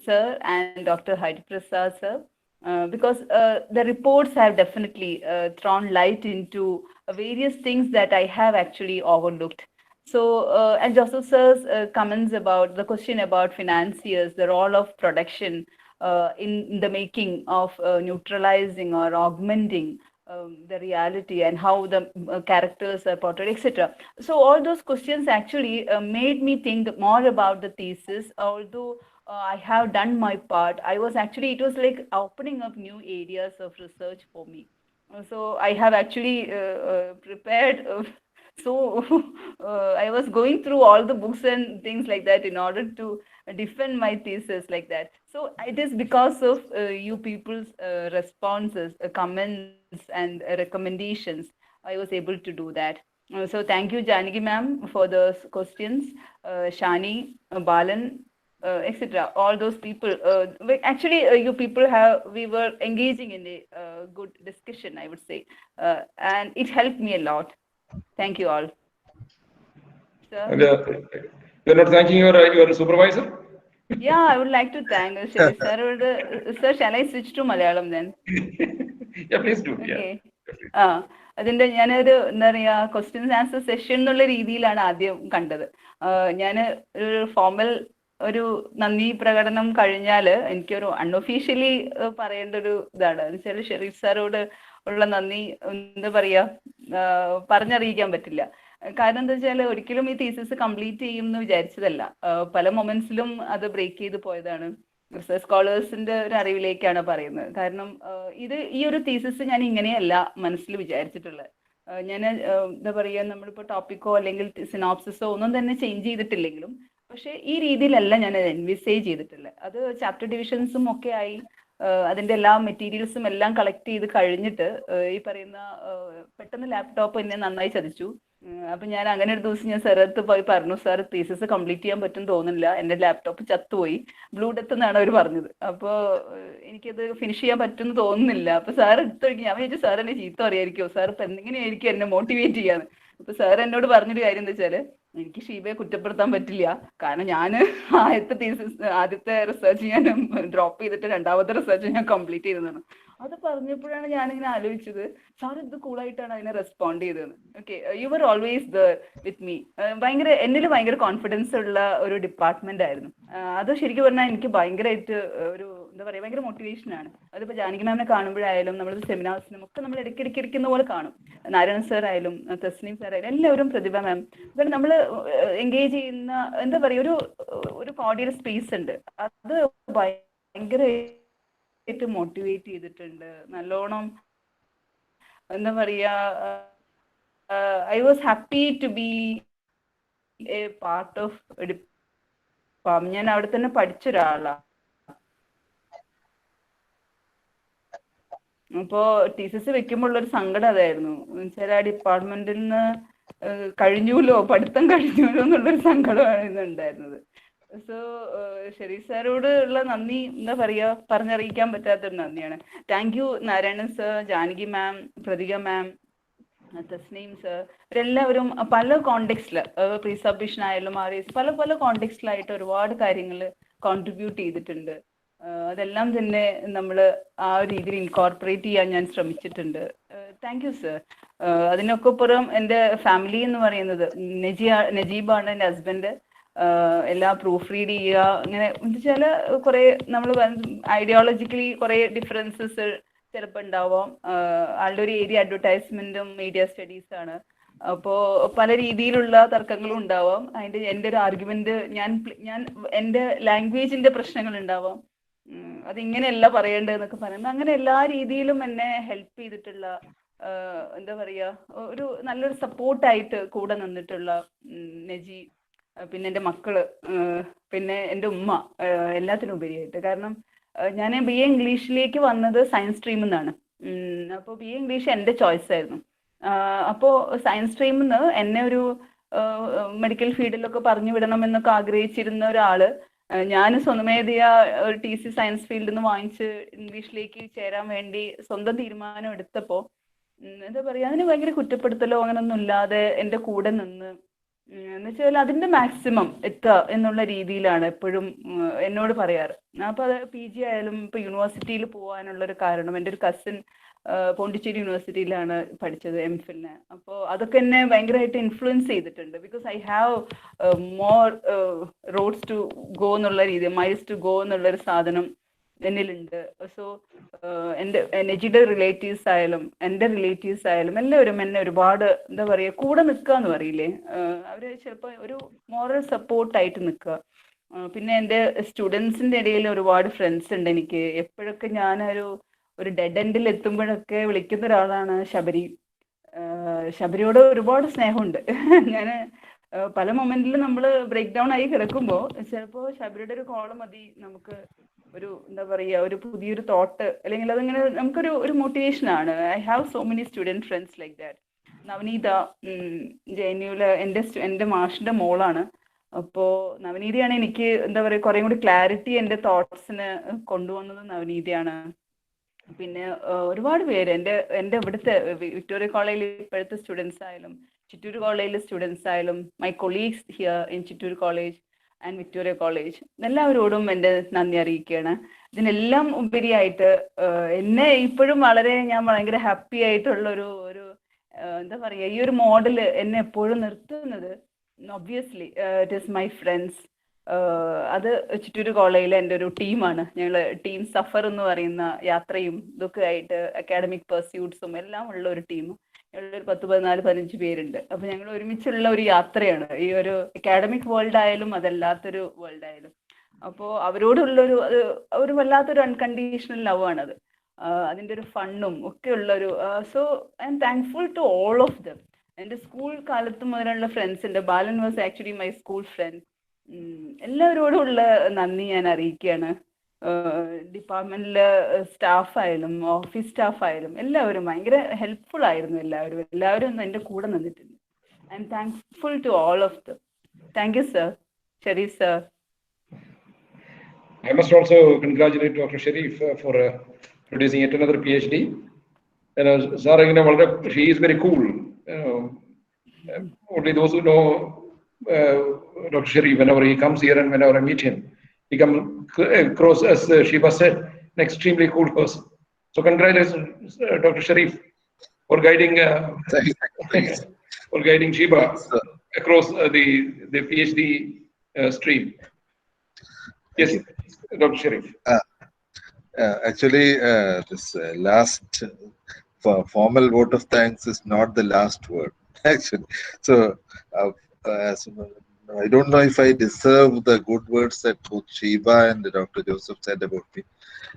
sir and Dr. Hari Prasad sir, because the reports have definitely thrown light into various things that I have actually overlooked. So, and Joseph sir's comments about the question about financiers, the role of production in the making of neutralizing or augmenting the reality and how the characters are portrayed, etc. So all those questions actually made me think more about the thesis. Although I have done my part, it was like opening up new areas of research for me. So I have actually prepared. So I was going through all the books and things like that in order to defend my thesis like that. So it is because of you people's responses, comments, and recommendations, I was able to do that. So thank you, Janagi ma'am, for those questions. Shani, Balan, etc. All those people. You people we were engaging in a good discussion, I would say, and it helped me a lot. Thank you all. Sir? You're not thanking your supervisor? Yeah, I would like to thank Sharif sir. Sir, shall I switch to Malayalam then? Yeah, please do. Okay. അതിന്റെ ഞാനൊരു എന്താ പറയാ questions answer session എന്നുള്ള രീതിയിലാണ് ആദ്യം കണ്ടത്. ഞാൻ ഒരു ഫോർമൽ ഒരു നന്ദി പ്രകടനം കഴിഞ്ഞാല് എനിക്കൊരു അൺഒഫീഷ്യലി പറയേണ്ട ഒരു ഇതാണ്. എന്ന് വെച്ചാൽ ഷെരീഫ് സാറോട് ഉള്ള നന്ദി എന്താ പറയാ പറഞ്ഞറിയിക്കാൻ പറ്റില്ല. കാരണം എന്താ വെച്ചാൽ ഒരിക്കലും ഈ തീസിസ് കംപ്ലീറ്റ് ചെയ്യും എന്ന് വിചാരിച്ചതല്ല. പല മൊമെന്റ്സിലും അത് ബ്രേക്ക് ചെയ്ത് പോയതാണ്. റിസർച്ച് സ്കോളേഴ്സിന്റെ ഒരു അറിവിലേക്കാണ് പറയുന്നത്. കാരണം ഈ ഒരു തീസിസ് ഞാൻ ഇങ്ങനെയല്ല മനസ്സിൽ വിചാരിച്ചിട്ടുള്ളത്. ഞാൻ എന്താ പറയുക, നമ്മളിപ്പോൾ ടോപ്പിക്കോ അല്ലെങ്കിൽ സിനോപ്സിസോ ഒന്നും തന്നെ ചേഞ്ച് ചെയ്തിട്ടില്ലെങ്കിലും പക്ഷെ ഈ രീതിയിലല്ല ഞാൻ എൻവിസേജ് ചെയ്തിട്ടുള്ളത്. അത് ചാപ്റ്റർ ഡിവിഷൻസും ഒക്കെ ആയി അതിന്റെ എല്ലാ മെറ്റീരിയൽസും എല്ലാം കളക്ട് ചെയ്ത് കഴിഞ്ഞിട്ട് ഈ പറയുന്ന പെട്ടെന്ന് ലാപ്ടോപ്പ് എന്നെ നന്നായി ചതിച്ചു. അപ്പൊ ഞാൻ അങ്ങനെ ഒരു ദിവസം ഞാൻ സാറത്ത് പോയി പറഞ്ഞു, സാർ തീസിസ് കംപ്ലീറ്റ് ചെയ്യാൻ പറ്റും തോന്നുന്നില്ല, എന്റെ ലാപ്ടോപ്പ് ചത്തുപോയി, ബ്ലൂ ഡെത്ത് എന്നാണ് അവർ പറഞ്ഞത്. അപ്പോൾ എനിക്കത് ഫിനിഷ് ചെയ്യാൻ പറ്റുമെന്ന് തോന്നുന്നില്ല. അപ്പൊ സാർ എടുത്തൊഴിക്കും. ഞാൻ വിചാരിച്ചു സാർ എന്നെ ചീത്ത അറിയായിരിക്കുമോ, സാർ ഇപ്പൊ എന്തെങ്ങനെയായിരിക്കും എന്നെ മോട്ടിവേറ്റ് ചെയ്യാന്ന്. അപ്പൊ സാർ എന്നോട് പറഞ്ഞൊരു കാര്യം എന്താ വെച്ചാല്, എനിക്ക് ഷീബയെ കുറ്റപ്പെടുത്താൻ പറ്റില്ല, കാരണം ഞാൻ ആദ്യത്തെ റിസർച്ച് ഞാൻ ഡ്രോപ്പ് ചെയ്തിട്ട് രണ്ടാമത്തെ റിസർച്ച് ഞാൻ കംപ്ലീറ്റ് ചെയ്തതാണ്. അത് പറഞ്ഞപ്പോഴാണ് ഞാനിങ്ങനെ ആലോചിച്ചത്, സാർ ഇത് കൂളായിട്ടാണ് അതിനെ റെസ്പോണ്ട് ചെയ്തതെന്ന്. Okay, you were always there with me. എന്നിൽ ഭയങ്കര കോൺഫിഡൻസ് ഉള്ള ഒരു ഡിപ്പാർട്ട്മെന്റ് ആയിരുന്നു അത്. ശരിക്കും പറഞ്ഞാൽ എനിക്ക് ഭയങ്കരമായിട്ട് ഒരു എന്താ പറയുക, ഭയങ്കര മോട്ടിവേഷൻ ആണ്. അതിപ്പോൾ ജാനകി മാമിനെ കാണുമ്പോഴായാലും നമ്മൾ സെമിനാർസിനും ഒക്കെ നമ്മൾ ഇടയ്ക്കിടയ്ക്കുന്ന പോലെ കാണും. നാരായണൻ സാർ ആയാലും തസ്നീം സാർ ആയാലും എല്ലാവരും, പ്രതിഭ മാം, കാരണം നമ്മൾ എൻഗേജ് ചെയ്യുന്ന എന്താ പറയുക ഒരു കോർഡിയൽ സ്പേസ് ഉണ്ട്. അത് ഭയങ്കരമായിട്ട് മോട്ടിവേറ്റ് ചെയ്തിട്ടുണ്ട് നല്ലോണം. എന്താ പറയാ, I was happy to be a part of. ഞാൻ അവിടെ തന്നെ പഠിച്ച ഒരാളാണ്. അപ്പോ തീസിസ് വെക്കുമ്പോഴുള്ളൊരു സങ്കടം അതായിരുന്നു. എന്നുവെച്ചാൽ ആ ഡിപ്പാർട്ട്മെന്റിൽ നിന്ന് പഠിത്തം കഴിഞ്ഞൂലോ എന്നുള്ളൊരു സങ്കടമാണ് ഉണ്ടായിരുന്നത്. സോ ഷെരീഫ് സാറോട് ഉള്ള നന്ദി എന്താ പറയാ, പറഞ്ഞറിയിക്കാൻ പറ്റാത്തൊരു നന്ദിയാണ്. Thank you Narayanan sir, Janaki ma'am, Prathika ma'am, Tasneem sir, ഇവരെല്ലാവരും പല കോണ്ടെക്സ്റ്റില്, പ്രീ സബ്മിഷൻ ആയാലും പല പല കോണ്ടെക്സ്റ്റിലായിട്ട് ഒരുപാട് കാര്യങ്ങൾ കോൺട്രിബ്യൂട്ട് ചെയ്തിട്ടുണ്ട്. അതെല്ലാം തന്നെ നമ്മൾ ആ രീതിയിൽ ഇൻകോർപ്പറേറ്റ് ചെയ്യാൻ ഞാൻ ശ്രമിച്ചിട്ടുണ്ട്. Thank you sir. അതിനൊക്കെ പുറം എൻ്റെ ഫാമിലി എന്ന് പറയുന്നത് നജീബാണ് എൻ്റെ ഹസ്ബൻഡ്. എല്ലാ പ്രൂഫ് റീഡ് ചെയ്യുക, അങ്ങനെ എന്താ വെച്ചാൽ കുറേ നമ്മൾ ഐഡിയോളജിക്കലി കുറേ ഡിഫറൻസസ് ചിലപ്പോൾ ഉണ്ടാവാം. ആളുടെ ഒരു ഏരിയ അഡ്വർടൈസ്മെന്റും മീഡിയ സ്റ്റഡീസ് ആണ്. അപ്പോൾ പല രീതിയിലുള്ള തർക്കങ്ങളും ഉണ്ടാവാം. എൻ്റെ ഒരു ആർഗ്യുമെന്റ് ഞാൻ എൻ്റെ ലാംഗ്വേജിന്റെ പ്രശ്നങ്ങൾ ഉണ്ടാവാം. അതിങ്ങനെയല്ല പറയേണ്ടതെന്നൊക്കെ പറയുന്നത്. അങ്ങനെ എല്ലാ രീതിയിലും എന്നെ ഹെൽപ്പ് ചെയ്തിട്ടുള്ള, എന്താ പറയാ, ഒരു നല്ലൊരു സപ്പോർട്ടായിട്ട് കൂടെ നിന്നിട്ടുള്ള നജി, പിന്നെ എൻ്റെ മക്കള്, പിന്നെ എൻ്റെ ഉമ്മ, എല്ലാത്തിനും ഉപരിയായിട്ട്. കാരണം ഞാൻ BA ഇംഗ്ലീഷിലേക്ക് വന്നത് സയൻസ് സ്ട്രീമിൽ നിന്നാണ്. അപ്പോൾ BA ഇംഗ്ലീഷ് എൻ്റെ ചോയ്സ് ആയിരുന്നു. അപ്പോൾ സയൻസ് സ്ട്രീമിൽ നിന്ന് എന്നെ ഒരു മെഡിക്കൽ ഫീൽഡിലൊക്കെ പറഞ്ഞു വിടണമെന്നൊക്കെ ആഗ്രഹിച്ചിരുന്ന ഒരാള് ഞാൻ സ്വമേധയാ ഒരു TC സയൻസ് ഫീൽഡിൽ നിന്ന് വാങ്ങിച്ച് ഇംഗ്ലീഷിലേക്ക് ചേരാൻ വേണ്ടി സ്വന്തം തീരുമാനം എടുത്തപ്പോൾ എന്താ പറയാ, അതിന് ഭയങ്കര കുറ്റപ്പെടുത്തലോ അങ്ങനൊന്നും ഇല്ലാതെ എൻ്റെ കൂടെ നിന്ന്, എന്ന് വെച്ചാൽ അതിന്റെ മാക്സിമം എത്തുക എന്നുള്ള രീതിയിലാണ് എപ്പോഴും എന്നോട് പറയാറ്. അപ്പൊ അത് PG ആയാലും ഇപ്പൊ യൂണിവേഴ്സിറ്റിയിൽ പോകാനുള്ള ഒരു കാരണം, എൻ്റെ ഒരു കസിൻ പോണ്ടിച്ചേരി യൂണിവേഴ്സിറ്റിയിലാണ് പഠിച്ചത് MPhilന്. അപ്പോൾ അതൊക്കെ എന്നെ ഭയങ്കരമായിട്ട് ഇൻഫ്ലുവൻസ് ചെയ്തിട്ടുണ്ട്. Because I have more roads to go എന്നുള്ള രീതി, മൈൽസ് ടു ഗോ എന്നുള്ളൊരു സാധനം എന്നിലുണ്ട്. സോ എൻ്റെ നജിയുടെ റിലേറ്റീവ്സ് ആയാലും എൻ്റെ റിലേറ്റീവ്സ് ആയാലും എല്ലാവരും എന്നെ ഒരുപാട്, എന്താ പറയുക, കൂടെ നിൽക്കുക എന്ന് പറയില്ലേ, അവർ ചിലപ്പോൾ ഒരു മോറൽ സപ്പോർട്ടായിട്ട് നിൽക്കുക. പിന്നെ എൻ്റെ സ്റ്റുഡൻസിൻ്റെ ഇടയിൽ ഒരുപാട് ഫ്രണ്ട്സ് ഉണ്ട് എനിക്ക്. എപ്പോഴൊക്കെ ഞാനൊരു ഡെഡ് എൻഡിൽ എത്തുമ്പോഴൊക്കെ വിളിക്കുന്ന ഒരാളാണ് ശബരി. ശബരിയോട് ഒരുപാട് സ്നേഹമുണ്ട്. ഞാൻ പല മൊമെന്റിലും നമ്മൾ ബ്രേക്ക് ഡൗൺ ആയി കിടക്കുമ്പോൾ ചിലപ്പോൾ ശബരിയുടെ ഒരു കോള് മതി നമുക്ക് ഒരു, എന്താ പറയുക, ഒരു പുതിയൊരു തോട്ട്, അല്ലെങ്കിൽ അതിങ്ങനെ നമുക്കൊരു മോട്ടിവേഷൻ ആണ്. I have so many student friends like that. Navaneetha JNUവിലെ എൻ്റെ മാഷിൻ്റെ മോളാണ്. അപ്പോൾ നവനീതയാണ് എനിക്ക്, എന്താ പറയുക, കുറേ കൂടി ക്ലാരിറ്റി എൻ്റെ തോട്ട്സിന് കൊണ്ടുവന്നത് നവനീതയാണ്. പിന്നെ ഒരുപാട് പേര് എൻ്റെ ഇവിടുത്തെ വിക്ടോറിയ കോളേജിൽ ഇപ്പോഴത്തെ സ്റ്റുഡൻസ് ആയാലും ചിറ്റൂർ കോളേജിലെ സ്റ്റുഡൻസ് ആയാലും, my colleagues here in Chittoor college and Victoria college, എല്ലാവരോടും എൻ്റെ നന്ദി അറിയിക്കുകയാണ്. ഇതിനെല്ലാം ഉപരിയായിട്ട് എന്നെ ഇപ്പോഴും ഞാൻ ഭയങ്കര ഹാപ്പി ആയിട്ടുള്ള ഒരു എന്താ പറയുക, ഈ ഒരു മോഡൽ എന്നെ എപ്പോഴും നിർത്തുന്നത് obviously it is my friends. അത് ചിറ്റൂർ കോളേജിലെ എൻ്റെ ഒരു ടീമാണ്. ഞങ്ങൾ ടീം സഫർ എന്ന് പറയുന്ന യാത്രയും ഇതൊക്കെ ആയിട്ട് അക്കാഡമിക് പെർസ്യൂട്ട്സും എല്ലാം ഉള്ള ഒരു ടീം. ഞങ്ങളൊരു 10-14-15 പേരുണ്ട്. അപ്പൊ ഞങ്ങൾ ഒരുമിച്ചുള്ള ഒരു യാത്രയാണ് ഈ ഒരു അക്കാഡമിക് വേൾഡ് ആയാലും അതല്ലാത്തൊരു വേൾഡ് ആയാലും. അപ്പോൾ അവരോടുള്ളൊരു ഒരു വല്ലാത്തൊരു അൺകണ്ടീഷണൽ ലവ് ആണത്. അതിൻ്റെ ഒരു ഫണ്ണും ഒക്കെ ഉള്ളൊരു, so I am thankful to all of them. എൻ്റെ സ്കൂൾ കാലത്ത് മുതലുള്ള ഫ്രണ്ട്സ് ഉണ്ട്. Balan was actually my school friend. എല്ലാവരോടും ഉള്ള നന്ദി ഞാൻ അറിയിക്കുകയാണ്. ഡിപ്പാർട്ട്മെന്റിലെ സ്റ്റാഫ് ആയാലും ഓഫീസ് സ്റ്റാഫ് ആയാലും എല്ലാവരും ഭയങ്കര ഹെൽപ്ഫുൾ ആയിരുന്നു. എല്ലാവരും എൻ്റെ കൂടെ നിന്നിട്ടുണ്ട്. I am thankful to all of them. Thank you sir. Shareef sir. I must also congratulate Dr. Sharif for producing yet another PhD. Sir, he is very cool. Only those who know Dr. Sharif, whenever he comes here and whenever I meet him, he comes across, as Shiva said, an extremely cool person. So congratulations, Dr. Sharif, for guiding for guiding Shiva across the PhD stream. Yes, Dr. Sharif. Actually, this last formal vote of thanks is not the last word, actually. So, I don't know if I deserve the good words that both Shiva and Dr. Joseph said about me.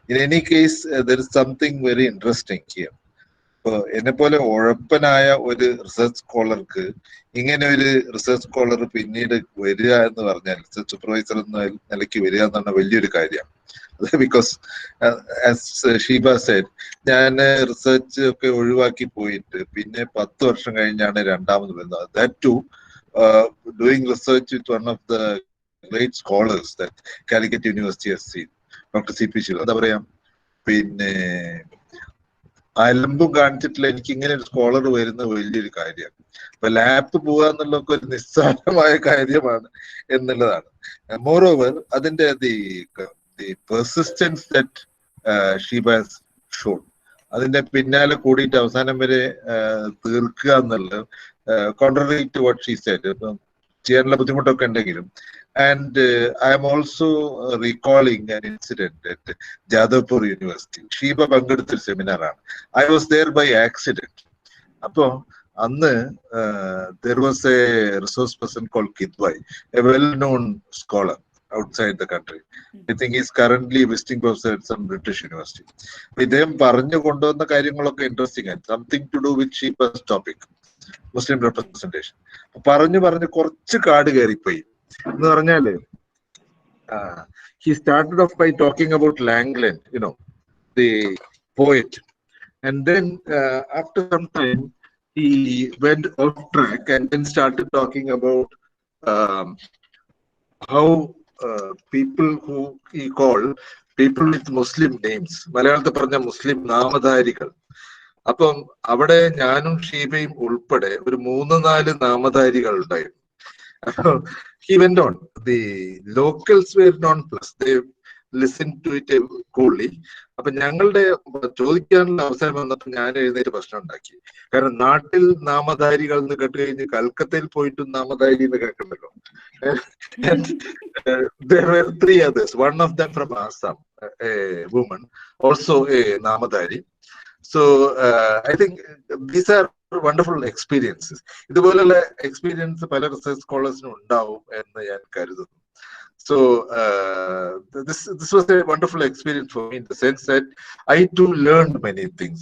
In any case, there is something very interesting here. എന്നെ പോലെ ഉഴപ്പനായ ഒരു research സ്കോളർക്ക് ഇങ്ങനെ ഒരു research scholar പിന്നീട് വരിക എന്ന് പറഞ്ഞാൽ, research supervisor എന്ന നിലയ്ക്ക് വരിക എന്ന് പറഞ്ഞാൽ വലിയൊരു കാര്യമാണ്. ബിക്കോസ് ആസ് ഷീബ സെഡ്, ഞാൻ റിസർച്ച് ഒക്കെ ഒഴിവാക്കി പോയിട്ട് പിന്നെ 10 വർഷം കഴിഞ്ഞാണ് രണ്ടാമത് വരുന്നത്. That to doing research with one of the great scholars that Calicut university has seen, doctor CP Shiva. എന്താ പറയാ, പിന്നെ അലമ്പും കാണിച്ചിട്ടില്ല. എനിക്ക് ഇങ്ങനെ ഒരു സ്കോളർ വരുന്നത് വലിയൊരു കാര്യമാണ്. അപ്പൊ ലാപ്പ് പോവുക എന്നുള്ളതൊക്കെ ഒരു നിസ്സാരമായ കാര്യമാണ് എന്നുള്ളതാണ്. മോറോവർ അതിന്റെ the persistence that Shiva has shown, അതിന്റെ പിന്നാലെ കൂടിയിട്ട് അവസാനം വരെ തീർക്കുക എന്നുള്ളത്, contrary to what she said, ഇപ്പം ചെയ്യാനുള്ള ബുദ്ധിമുട്ടൊക്കെ ഉണ്ടെങ്കിലും. And I am also recalling an incident at Jadavpur University. Shiba പങ്കെടുത്ത സെമിനാറാണ്. I was there by accident. അപ്പോ അന്ന് there was a resource person called Kidwai, a well-known scholar outside the country. I think he's currently visiting professor at some British university. ഇദ്ദേഹം പറഞ്ഞു കൊണ്ടുവന്ന കാര്യങ്ങളൊക്കെ interesting ആയിരുന്നു. Something to do with Sheeba's topic, Muslim representation. പറഞ്ഞു കുറച്ച് കാട് കയറിപ്പോയി എന്ന് പറഞ്ഞാല് he started off by talking about Langland, the poet. And then after some time, he went off track and then started talking about how people who he called people with Muslim names, മലയാളത്തിൽ പറഞ്ഞ മുസ്ലിം നാമധാരികൾ. അപ്പം അവിടെ ഞാനും ഷീബയും ഉൾപ്പെടെ ഒരു 3-4 നാമധാരികൾ ഉണ്ടായിരുന്നു. He went on. The locals were non-plus. They listened to it coolly. അപ്പൊ ഞങ്ങളുടെ ചോദിക്കാനുള്ള അവസരം വന്നപ്പോൾ ഞാൻ എഴുന്നേറ്റ് പ്രശ്നം ഉണ്ടാക്കി. കാരണം നാട്ടിൽ നാമധാരികൾ എന്ന് കേട്ട് കഴിഞ്ഞ് കൽക്കത്തയിൽ പോയിട്ടും നാമധാരി എന്ന് കേൾക്കണ്ടല്ലോ. There were 3 others. One of them from Assam, a woman, also a namadhari. So I think these are wonderful experiences. ഇതുപോലുള്ള എക്സ്പീരിയൻസ് പല റിസർച്ച് സ്കോളേഴ്സിനും ഉണ്ടാവും എന്ന് ഞാൻ കരുതുന്നു. So this was a wonderful experience for me in the sense that I too learned many things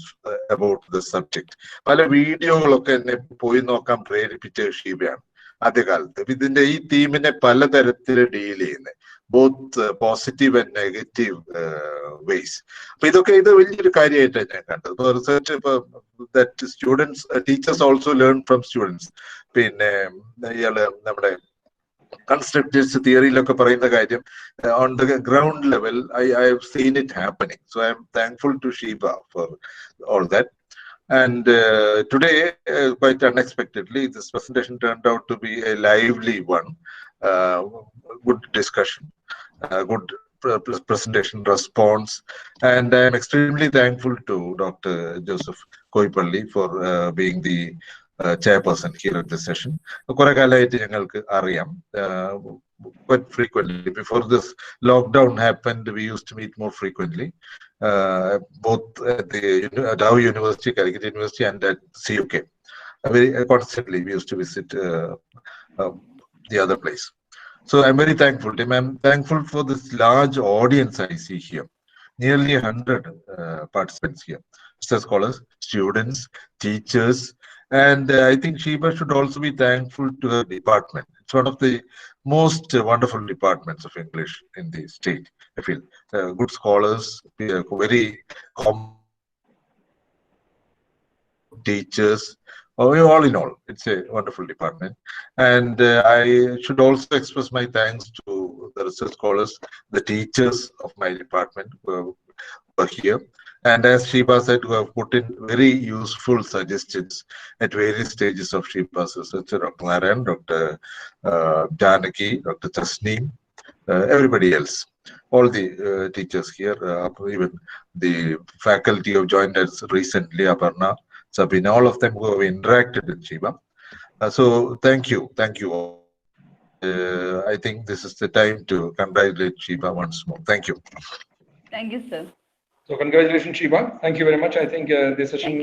about the subject. പല വീഡിയോകളൊക്കെ എന്നെ പോയി നോക്കാൻ പ്രേരിപ്പിച്ച ഷീബയാണ് ആദ്യകാലത്ത്. ഇതിന്റെ ഈ തീമിനെ പലതരത്തിൽ ഡീൽ ചെയ്യുന്നത്, both positive and negative ways. അപ്പൊ ഇത് വലിയൊരു കാര്യമായിട്ടാണ് ഞാൻ കണ്ടത്. ഇപ്പൊ research that students, teachers also learn from students. പിന്നെ ഇയാള് നമ്മുടെ കൺസ്ട്രക്റ്റിവിസ്റ്റ് തിയറിയിലൊക്കെ പറയുന്ന കാര്യം on the ground level I have seen it happening. So I am thankful to Shiba for all that. And today, quite unexpectedly, this presentation turned out to be a lively one. Good discussion, good presentation response, and I am extremely thankful to Dr. Joseph Koipalli for being the chairperson here at this session. കുറെ കാലമായിട്ട് ഞങ്ങൾക്ക് അറിയാം, quite frequently. Before this lockdown happened, we used to meet more frequently, both at the Dow University, Calicut University, and at CUK. Very constantly, we used to visit the other place. So I'm very thankful to him. I'm thankful for this large audience I see here. Nearly 100 participants here. Scholars, students, teachers, and I think Shiba should also be thankful to her department. It's one of the most wonderful departments of English in the state, I feel. Good scholars, very teachers. All in all, it's a wonderful department. And I should also express my thanks to the research scholars, the teachers of my department who are here. And as Shiba said, who have put in very useful suggestions at various stages of Shiba's research. Dr. Narayan, Dr. Janaki, Dr. Tasneem, everybody else. All the teachers here, even the faculty who have joined us recently, Aparna, Sabina, all of them who have interacted with Shiba. So thank you all. I think this is the time to congratulate Shiba once more. Thank you. Thank you, sir. So congratulations, Shiba. Thank you very much. I think this session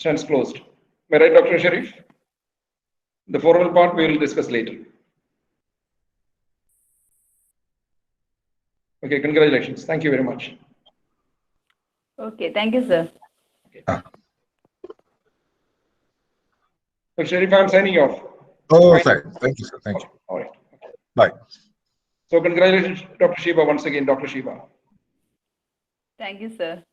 stands closed. Am I right, Dr. Sharif? The formal part we will discuss later. Okay, congratulations. Thank you very much. Okay, thank you, sir. So Sharif, I'm signing off. Oh, fine. Thank you, sir. Thank you. All right. Bye. So congratulations, Dr. Shiba, once again, Dr. Shiba. Thank you, sir.